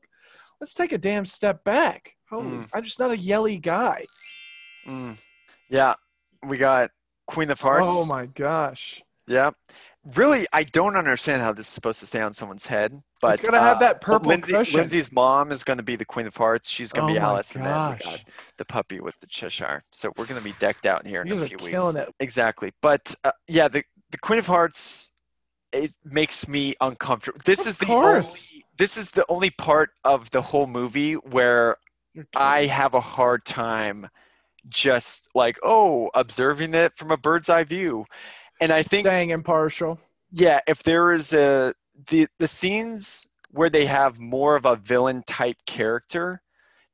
let's take a damn step back. I'm just not a yelly guy. Yeah. We got Queen of Hearts. Oh my gosh. Yeah. Really, I don't understand how this is supposed to stay on someone's head. But it's going to have that purple cushion. Lindsay's mom is going to be the Queen of Hearts. She's going to be Alice. Gosh. And then we got the puppy with the Cheshire. So we're going to be decked out here in a few weeks. Killing it. Exactly. But yeah, the Queen of Hearts, it makes me uncomfortable. This is the only part of the whole movie where I have a hard time just like observing it from a bird's eye view. And I think staying impartial. Yeah, if there is the scenes where they have more of a villain type character,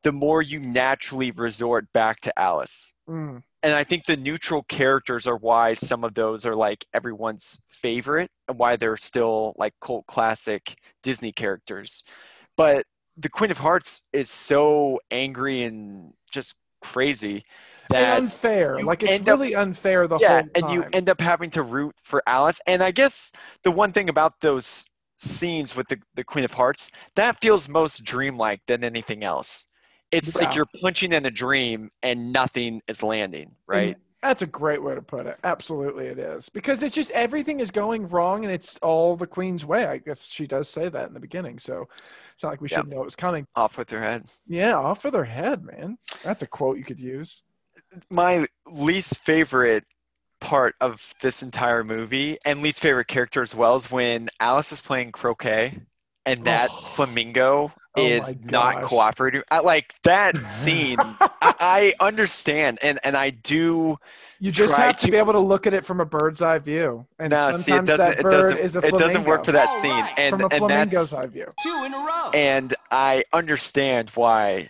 the more you naturally resort back to Alice. And I think the neutral characters are why some of those are like everyone's favorite and why they're still like cult classic Disney characters. But the Queen of Hearts is so angry and just crazy that and unfair. Like it's really unfair the whole time. And you end up having to root for Alice. And I guess the one thing about those scenes with the Queen of Hearts, that feels most dreamlike than anything else. It's like you're punching in a dream and nothing is landing, right? That's a great way to put it. Absolutely it is. Because it's just everything is going wrong and it's all the queen's way. I guess she does say that in the beginning. So it's not like we should know it was coming. Off with their head. Yeah, off with her head, man. That's a quote you could use. My least favorite part of this entire movie, and least favorite character as well, is when Alice is playing croquet and that flamingo is not cooperating. Like that scene, I understand, and I do. You just have to be able to look at it from a bird's eye view, and sometimes that bird is a flamingo. It doesn't work for that scene, and from a flamingo's eye view. 2 in a row. And I understand why,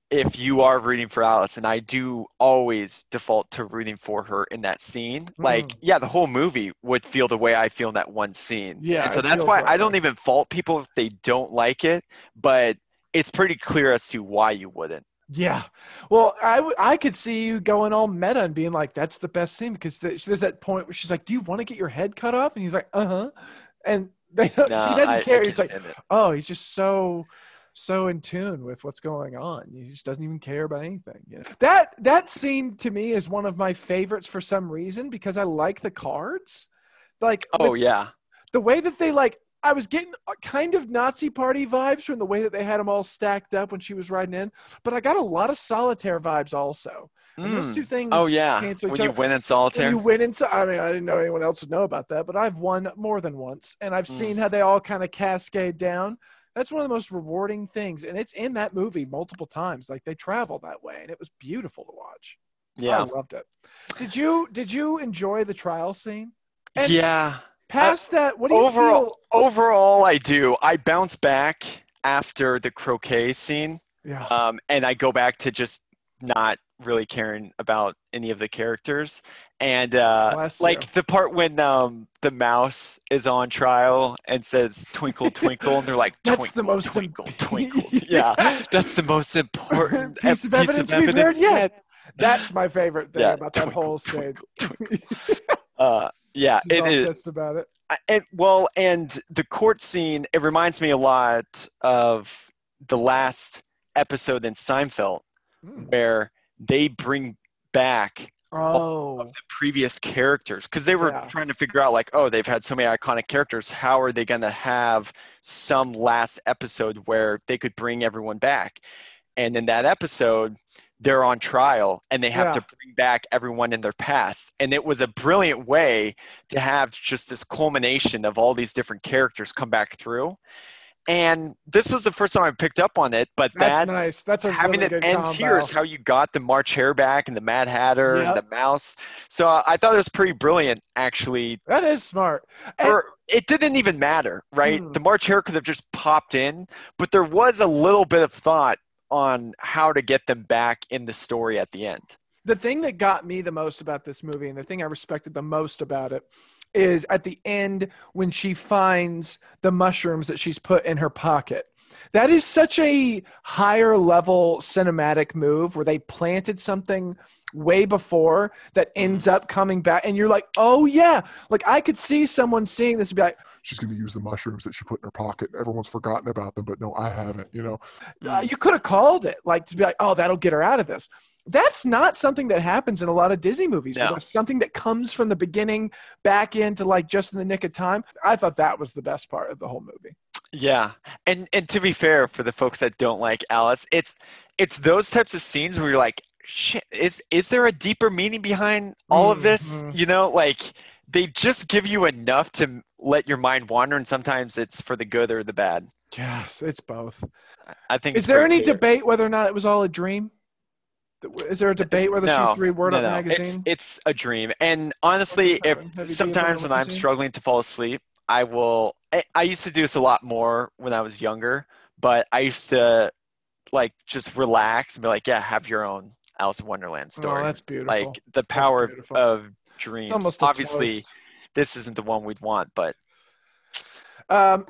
if you are rooting for Alice, and I do always default to rooting for her in that scene, like, yeah, the whole movie would feel the way I feel in that one scene. Yeah. And so that's why I don't even fault people if they don't like it, but it's pretty clear as to why you wouldn't. Yeah. Well, I could see you going all meta and being like, that's the best scene, because there's that point where she's like, do you want to get your head cut off? And he's like, uh-huh. And she doesn't care. He's like, oh, he's just so in tune with what's going on. He just doesn't even care about anything. You know? That scene to me is one of my favorites for some reason, because I like the cards. Like, the way that they, like, I was getting kind of Nazi party vibes from the way that they had them all stacked up when she was riding in, but I got a lot of solitaire vibes also. And those two things cancel each other. When you win in solitaire? When you win in I mean, I didn't know anyone else would know about that, but I've won more than once, and I've seen how they all kind of cascade down. That's one of the most rewarding things, and it's in that movie multiple times. Like, they travel that way, and it was beautiful to watch. Yeah. I loved it. Did you enjoy the trial scene? And yeah. Past that, what do you feel? Overall, I do. I bounce back after the croquet scene. Yeah. And I go back to just not really caring about any of the characters. And like the part when the mouse is on trial and says twinkle twinkle, and they're like, twinkle, that's the most twinkle, twinkle. Yeah, that's the most important piece of evidence we've heard yet. That's my favorite thing about that whole scene. Yeah, it is. Pissed about it. And the court scene, it reminds me a lot of the last episode in Seinfeld, where they bring back all of the previous characters, because they were trying to figure out, like, oh, they've had so many iconic characters. How are they going to have some last episode where they could bring everyone back? And in that episode, they're on trial and they have to bring back everyone in their past. And it was a brilliant way to have just this culmination of all these different characters come back through. And this was the first time I picked up on it, but that's nice. That's a having really it good end combo. here is how you got the March Hare back and the Mad Hatter and the mouse. So I thought it was pretty brilliant, actually. That is smart. Or it didn't even matter, right? The March Hare could have just popped in, but there was a little bit of thought on how to get them back in the story at the end. The thing that got me the most about this movie, and the thing I respected the most about it, is at the end when she finds the mushrooms that she's put in her pocket. That is such a higher level cinematic move where they planted something way before that ends up coming back. And you're like, oh yeah. Like, I could see someone seeing this and be like, she's going to use the mushrooms that she put in her pocket. Everyone's forgotten about them, but no, I haven't, you know. You could have called it, like, to be like, oh, that'll get her out of this. That's not something that happens in a lot of Disney movies. No. There's something that comes from the beginning back into, like, just in the nick of time. I thought that was the best part of the whole movie. Yeah. And to be fair, for the folks that don't like Alice, it's those types of scenes where you're like, shit, is there a deeper meaning behind all of this? You know, like, they just give you enough to let your mind wander, and sometimes it's for the good or the bad. Yes, it's both. I think. Is there any debate whether or not it was all a dream? Is there a debate whether she's read Word Up magazine? It's a dream. And honestly, if sometimes when I'm struggling to fall asleep, I used to do this a lot more when I was younger, but I used to, like, just relax and be like, yeah, have your own Alice in Wonderland story. Oh, that's beautiful. Like, the power of dreams. Obviously, toast. This isn't the one we'd want, but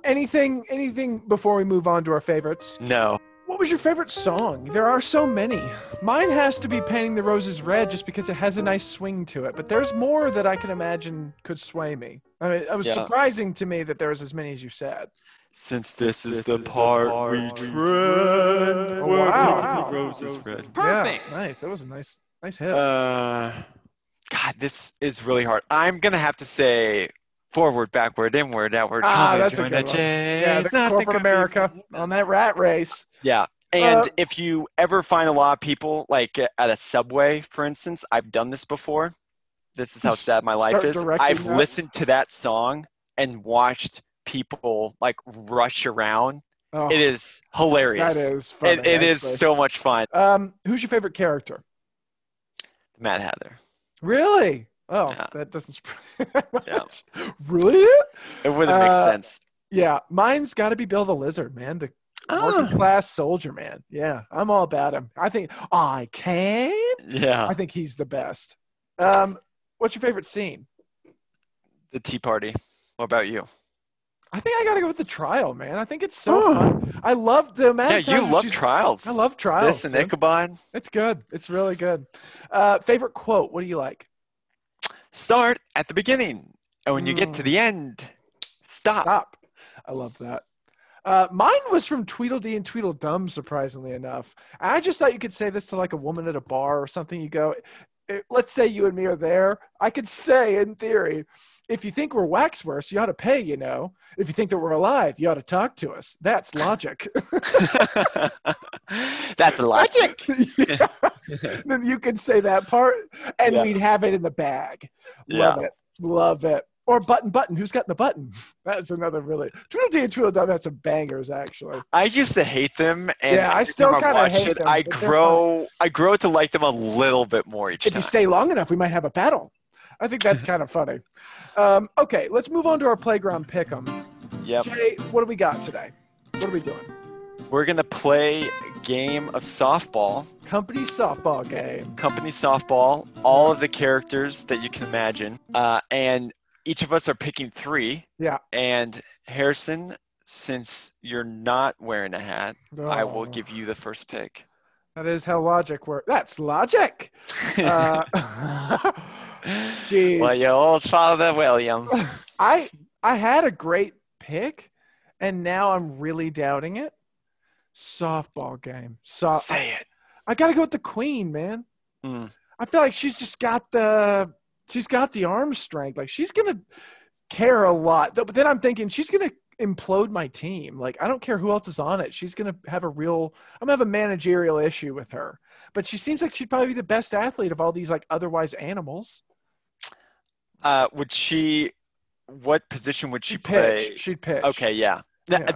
anything before we move on to our favorites? No. What was your favorite song? There are so many. Mine has to be Painting the Roses Red, just because it has a nice swing to it. But there's more that I can imagine could sway me. I mean, it was surprising to me that there was as many as you said. Since this is the part we tread, wow. the roses red. Perfect. Yeah, nice. That was a nice hit. God, this is really hard. I'm gonna have to say forward, backward, inward, outward. Come and That's a join the good one. Yeah, the chase. Nothing corporate could be America better. on that rat race. Yeah. And Uh, if you ever find a lot of people, like at a subway, for instance, I've done this before. This is how sad my life Start is. directing I've that. listened to that song and watched people like rush around. Oh, It is hilarious. that is funny. It is actually. so much fun. Who's your favorite character? Mad Hatter. Really? Oh, Yeah. that doesn't surprise me. Yeah. Really? It wouldn't make sense. Yeah, mine's got to be Bill the Lizard, man. The Oh, working class soldier, man. Yeah, I'm all about him. I think I can. yeah. I think he's the best. What's your favorite scene? The Tea Party. What about you? I think I got to go with the trial, man. I think it's so fun. I love the amount Yeah, of times you that love she's- Trials. I love trials. This and dude. Ichabod. It's good. It's really good. Favorite quote? What do you like? Start at the beginning. And when you get to the end, stop. I love that. Mine was from Tweedledee and Tweedledum, surprisingly enough. I just thought you could say this to like a woman at a bar or something. You go, let's say you and me are there. I could say, in theory, if you think we're waxworks, you ought to pay, you know. If you think that we're alive, you ought to talk to us. That's logic. That's logic. Yeah. Then you could say that part, and Yeah. we'd have it in the bag. Yeah. Love it. Love it. Or button. Who's got the button? That's another really. Tweedledee and Tweedledum had some bangers, actually. I used to hate them, and Yeah, I every still time kinda watch hate it, them, I but they're grow to like them a little bit more each If time. you stay long enough, we might have a battle. I think that's kind of funny. Okay, let's move on to our playground pick'em. Yep. Jay, what do we got today? What are we doing? We're gonna play a game of softball. Company softball game. Company softball. All of the characters that you can imagine, and each of us are picking 3. Yeah. And Harrison, since you're not wearing a hat, I will Oh, give you the first pick. That is how logic works. That's logic. Jeez. Well, your old father, William. I had a great pick, and now I'm really doubting it. Softball game. Say it. I got to go with the queen, man. Mm. I feel like she's got the arm strength. Like she's gonna care a lot. But then I'm thinking she's gonna implode my team. Like I don't care who else is on it. She's gonna have I'm gonna have a managerial issue with her. But she seems like she'd probably be the best athlete of all these like otherwise animals. What position would she play? She'd pitch. Okay, yeah. Yeah.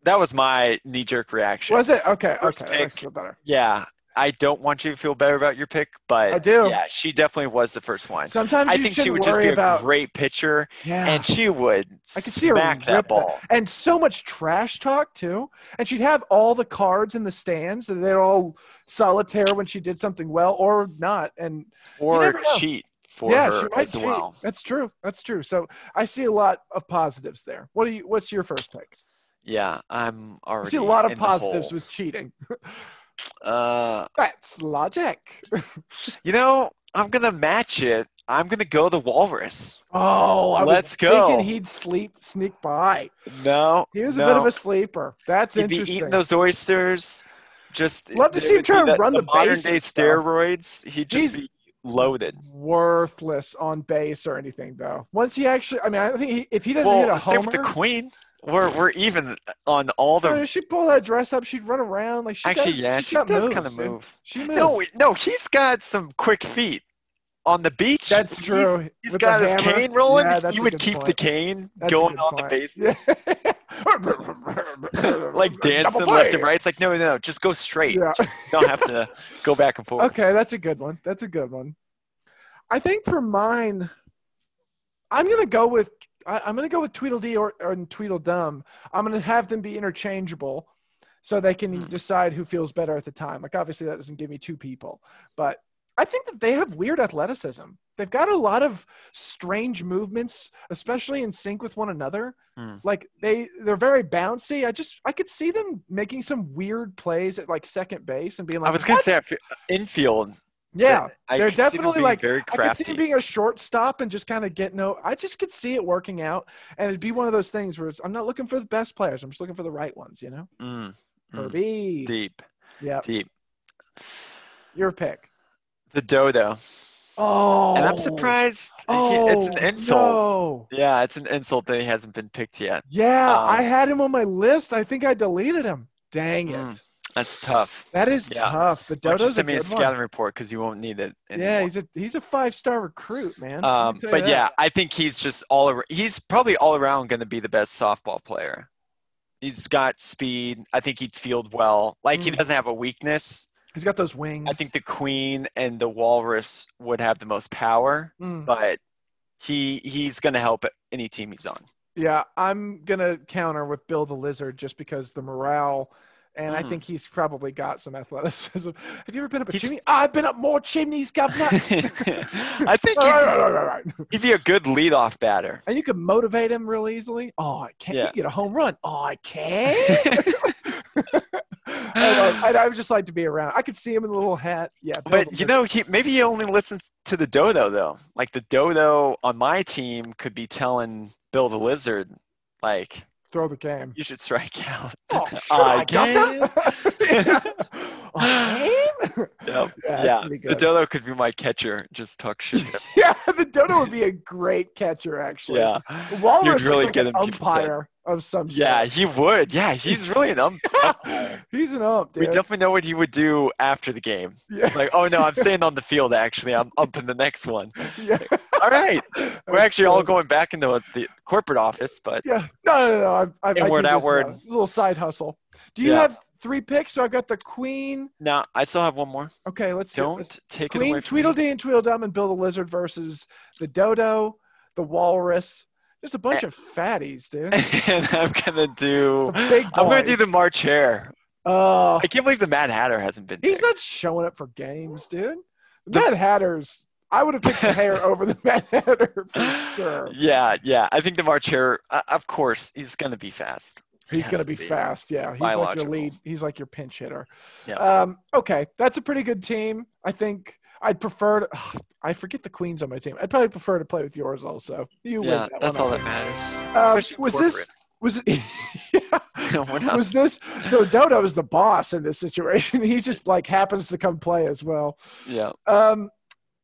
That was my knee-jerk reaction. Was it? Okay. First Okay. pick. That makes me feel better. Yeah. I don't want you to feel better about your pick, but I do. yeah, she definitely was the first one. Sometimes I you think she shouldn't would just worry be about a great pitcher, yeah. and she would I could see her smack that rip ball. and so much trash talk too. And she'd have all the cards in the stands, and they're all solitaire when she did something well or not. And Or never know. cheat for she her might as cheat. well. That's true. So I see a lot of positives there. What's your first pick? Yeah, I'm I already see a lot of in the positives hole. with cheating. Uh, That's logic. I'm gonna match it. I'm gonna go the Walrus. Oh, I Let's was go. thinking he'd sneak by. No, He was a bit of a sleeper. That's He'd be interesting. eating those oysters. Just Love to it see him would try be and run the modern day bases, though. steroids. He'd just He's- be loaded. Worthless on base or anything, though. Once he actually, I think if he doesn't hit a Well, same homer, with the Queen. We're even on all the. if she pull that dress up, she'd run around like she Actually, does. yeah, she's she got does moves, kind of dude. move. She moves. No, he's got some quick feet. On the beach, That's true. He's With got the his hammer. cane rolling. Yeah, that's He a would good keep the point. cane That's a going good on the point. bases, Yeah. like dancing Double left play. and right. It's like no, just go straight. Yeah. Just don't have to go back and forth. Okay, that's a good one. I think for mine, I'm gonna go with Tweedledee or Tweedledum. I'm gonna have them be interchangeable, so they can decide who feels better at the time. Like obviously that doesn't give me 2 people, but I think that they have weird athleticism. They've got a lot of strange movements, especially in sync with one another. Like they're very bouncy. I could see them making some weird plays at like second base and being like, I was gonna "What?" say infield. Yeah, I they're could see them definitely being like very I could see crafty. him being a shortstop and just kind of I just could see it working out, and it'd be one of those things where I'm not looking for the best players. I'm just looking for the right ones, Herbie. Deep. Yeah, Deep. your pick. The Dodo. Oh. And I'm surprised. Oh, It's an insult. no. Yeah, it's an insult that he hasn't been picked yet. Yeah, I Um, had him on my list. I think I deleted him. Dang it. That's tough. That is Yeah. tough. The Why don't you Dodo's a send me a good one. scouting report because you won't need it Yeah, anymore. he's a 5-star recruit, man. Let me tell you But that. yeah, I think he's just he's probably all around going to be the best softball player. He's got speed. I think he'd field well. Like he doesn't have a weakness. He's got those wings. I think the Queen and the Walrus would have the most power, but he's going to help any team he's on. Yeah, I'm gonna counter with Bill the Lizard just because the morale, and I think he's probably got some athleticism. Have you ever been up a chimney? I've been up more chimneys, governor. I think he'd be a good leadoff batter. And you can motivate him real easily. Oh, I can't. Yeah. You get a home run. Oh, I can. I would just like to be around. I could see him in the little hat. Yeah, Bill But you know, maybe he only listens to the Dodo though. Like the Dodo on my team could be telling Bill the Lizard, like, throw the game. you should strike out. Oh, sure, I got that. Yep. Yeah, Yeah. The Dodo could be my catcher. Just talk shit. Yeah, the Dodo would be a great catcher, actually. Yeah. The Walrus You'd really is like get an in people's head. umpire of some sort. Yeah, he would. Yeah, he's really an umpire. He's an ump, dude. We definitely know what he would do after the game. Yeah. Like, oh no, I'm staying on the field. Actually, I'm umping the next one. Yeah. All right, we're actually all good. going back into the corporate office, but Yeah. No. I Inward, do this outward. now. It's a little side hustle. Do you Yeah. have 3 picks? So I've got the Queen. no, I still have one more. Okay, let's Don't take it Queen, away from me. Tweedledee and Tweedledum and Bill the Lizard versus the Dodo, the Walrus. Just a bunch of fatties, dude. And I'm gonna do. Big I'm gonna boys. do the March Hare. Oh, I can't believe the Mad Hatter hasn't been. he's picked. not showing up for games, dude. The Mad Hatter's. I would have picked the Hare over the Mad Hatter for sure. Yeah. I think the March Hare. Of course, he's gonna be fast. He He's has going to to be fast. Yeah, he's like your biological. lead. He's like your pinch hitter. Yeah. Okay, that's a pretty good team. I think I'd prefer to. I forget the Queens on my team. I'd probably prefer to play with yours also. You Yeah, win that that's one, all I that think. matters. Especially Was corporate. this? Was it? Yeah. We're not- Was this? No, Dodo is the boss in this situation. He just like happens to come play as well. Yeah.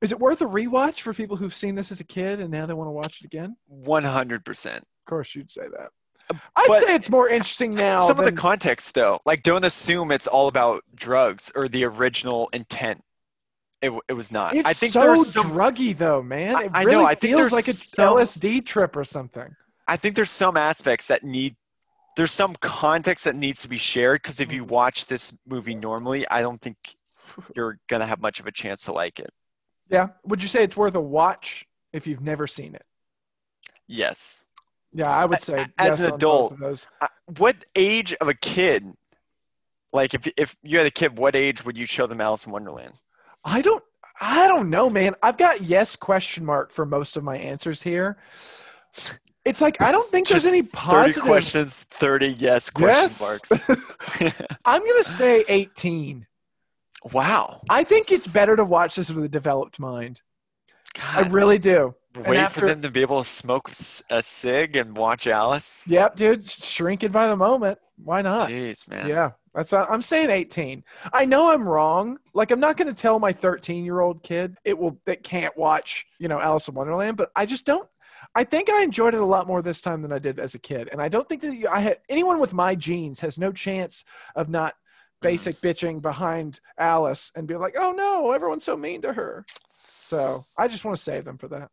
Is it worth a rewatch for people who've seen this as a kid and now they want to watch it again? 100%. Of course, you'd say that. I'd But say it's more interesting now. some of than, the context, though, like don't assume it's all about drugs or the original intent. It was not. It's I think so there's some. druggy though, man. It I really know, I think feels there's like a some- LSD trip or something. I think there's some aspects that need. There's some context that needs to be shared because if you watch this movie normally, I don't think you're gonna have much of a chance to like it. Yeah. Would you say it's worth a watch if you've never seen it? Yes. Yeah, I would say As yes an on both adult, of those. What age of a kid? Like if you had a kid, what age would you show them Alice in Wonderland? I don't know, man. I've got yes question mark for most of my answers here. It's like I don't think there's Just any 30 positive questions, 30 yes question marks. I'm gonna say 18. Wow. I think it's better to watch this with a developed mind. I God, really do. And wait after- for them to be able to smoke a cig and watch Alice. Yep, dude. Shrink it by the moment. Why not? Jeez, man. Yeah, I'm saying 18. I know I'm wrong. Like I'm not going to tell my 13-year-old kid that can't watch, Alice in Wonderland, but I just don't. I think I enjoyed it a lot more this time than I did as a kid, and I don't think that anyone with my genes has no chance of not basic bitching behind Alice and be like, oh no, everyone's so mean to her. So I just want to save them for that.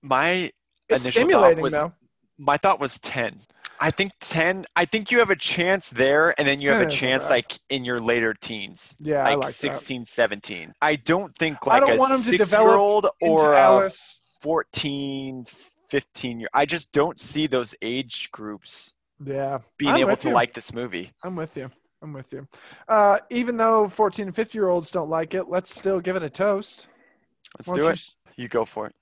My It's initial stimulating thought though. my thought was 10. I think 10. I think you have a chance there, and then you have a Yeah, that's chance all right. like in your later teens. Yeah, I like like that. 16, 17. I don't think I like don't a want 'em to develop 6-year-old into or a Alice. 14, 15 year. I just don't see those age groups Yeah, being I'm able with to you. like this movie. I'm with you. Even though 14 and 50-year-olds don't like it, let's still give it a toast. Let's Why do don't it. You go for it.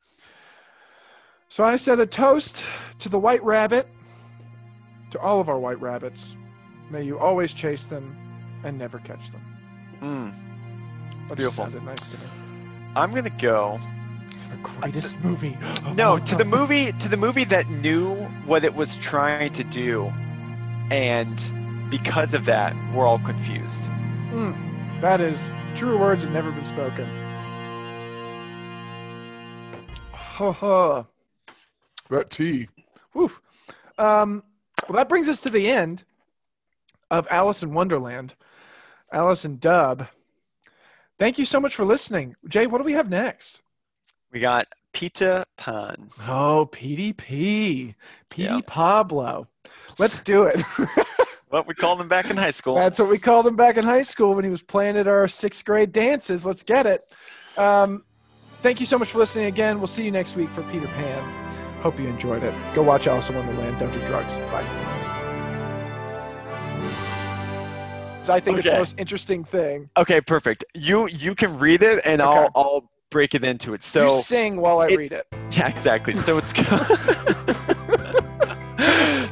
So I said a toast to the white rabbit, to all of our white rabbits. May you always chase them and never catch them. It's That just beautiful. sounded nice to me. I'm gonna go. To the greatest movie. of No, all to the time. movie that knew what it was trying to do, and because of that, we're all confused. That is, true words have never been spoken. That tea. Whew. Well, that brings us to the end of Alice in Wonderland. Alice and Dub. Thank you so much for listening. Jay, what do we have next? We got Peter Pan. Oh, PDP. Yeah. Pablo. Let's do it. What we called him back in high school. That's what we called him back in high school when he was playing at our 6th grade dances. Let's get it. Thank you so much for listening again. We'll see you next week for Peter Pan. Hope you enjoyed it. Go watch Alice in Wonderland. Don't do drugs. Bye. So I think it's the most interesting thing. Okay, perfect. You can read it, and Okay. I'll break it into it. So You sing while I read it. Yeah, exactly. So it's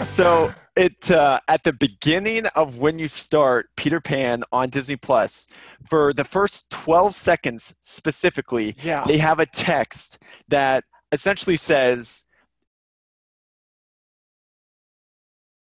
so it at the beginning of when you start Peter Pan on Disney Plus, for the first 12 seconds specifically, Yeah. they have a text that essentially says,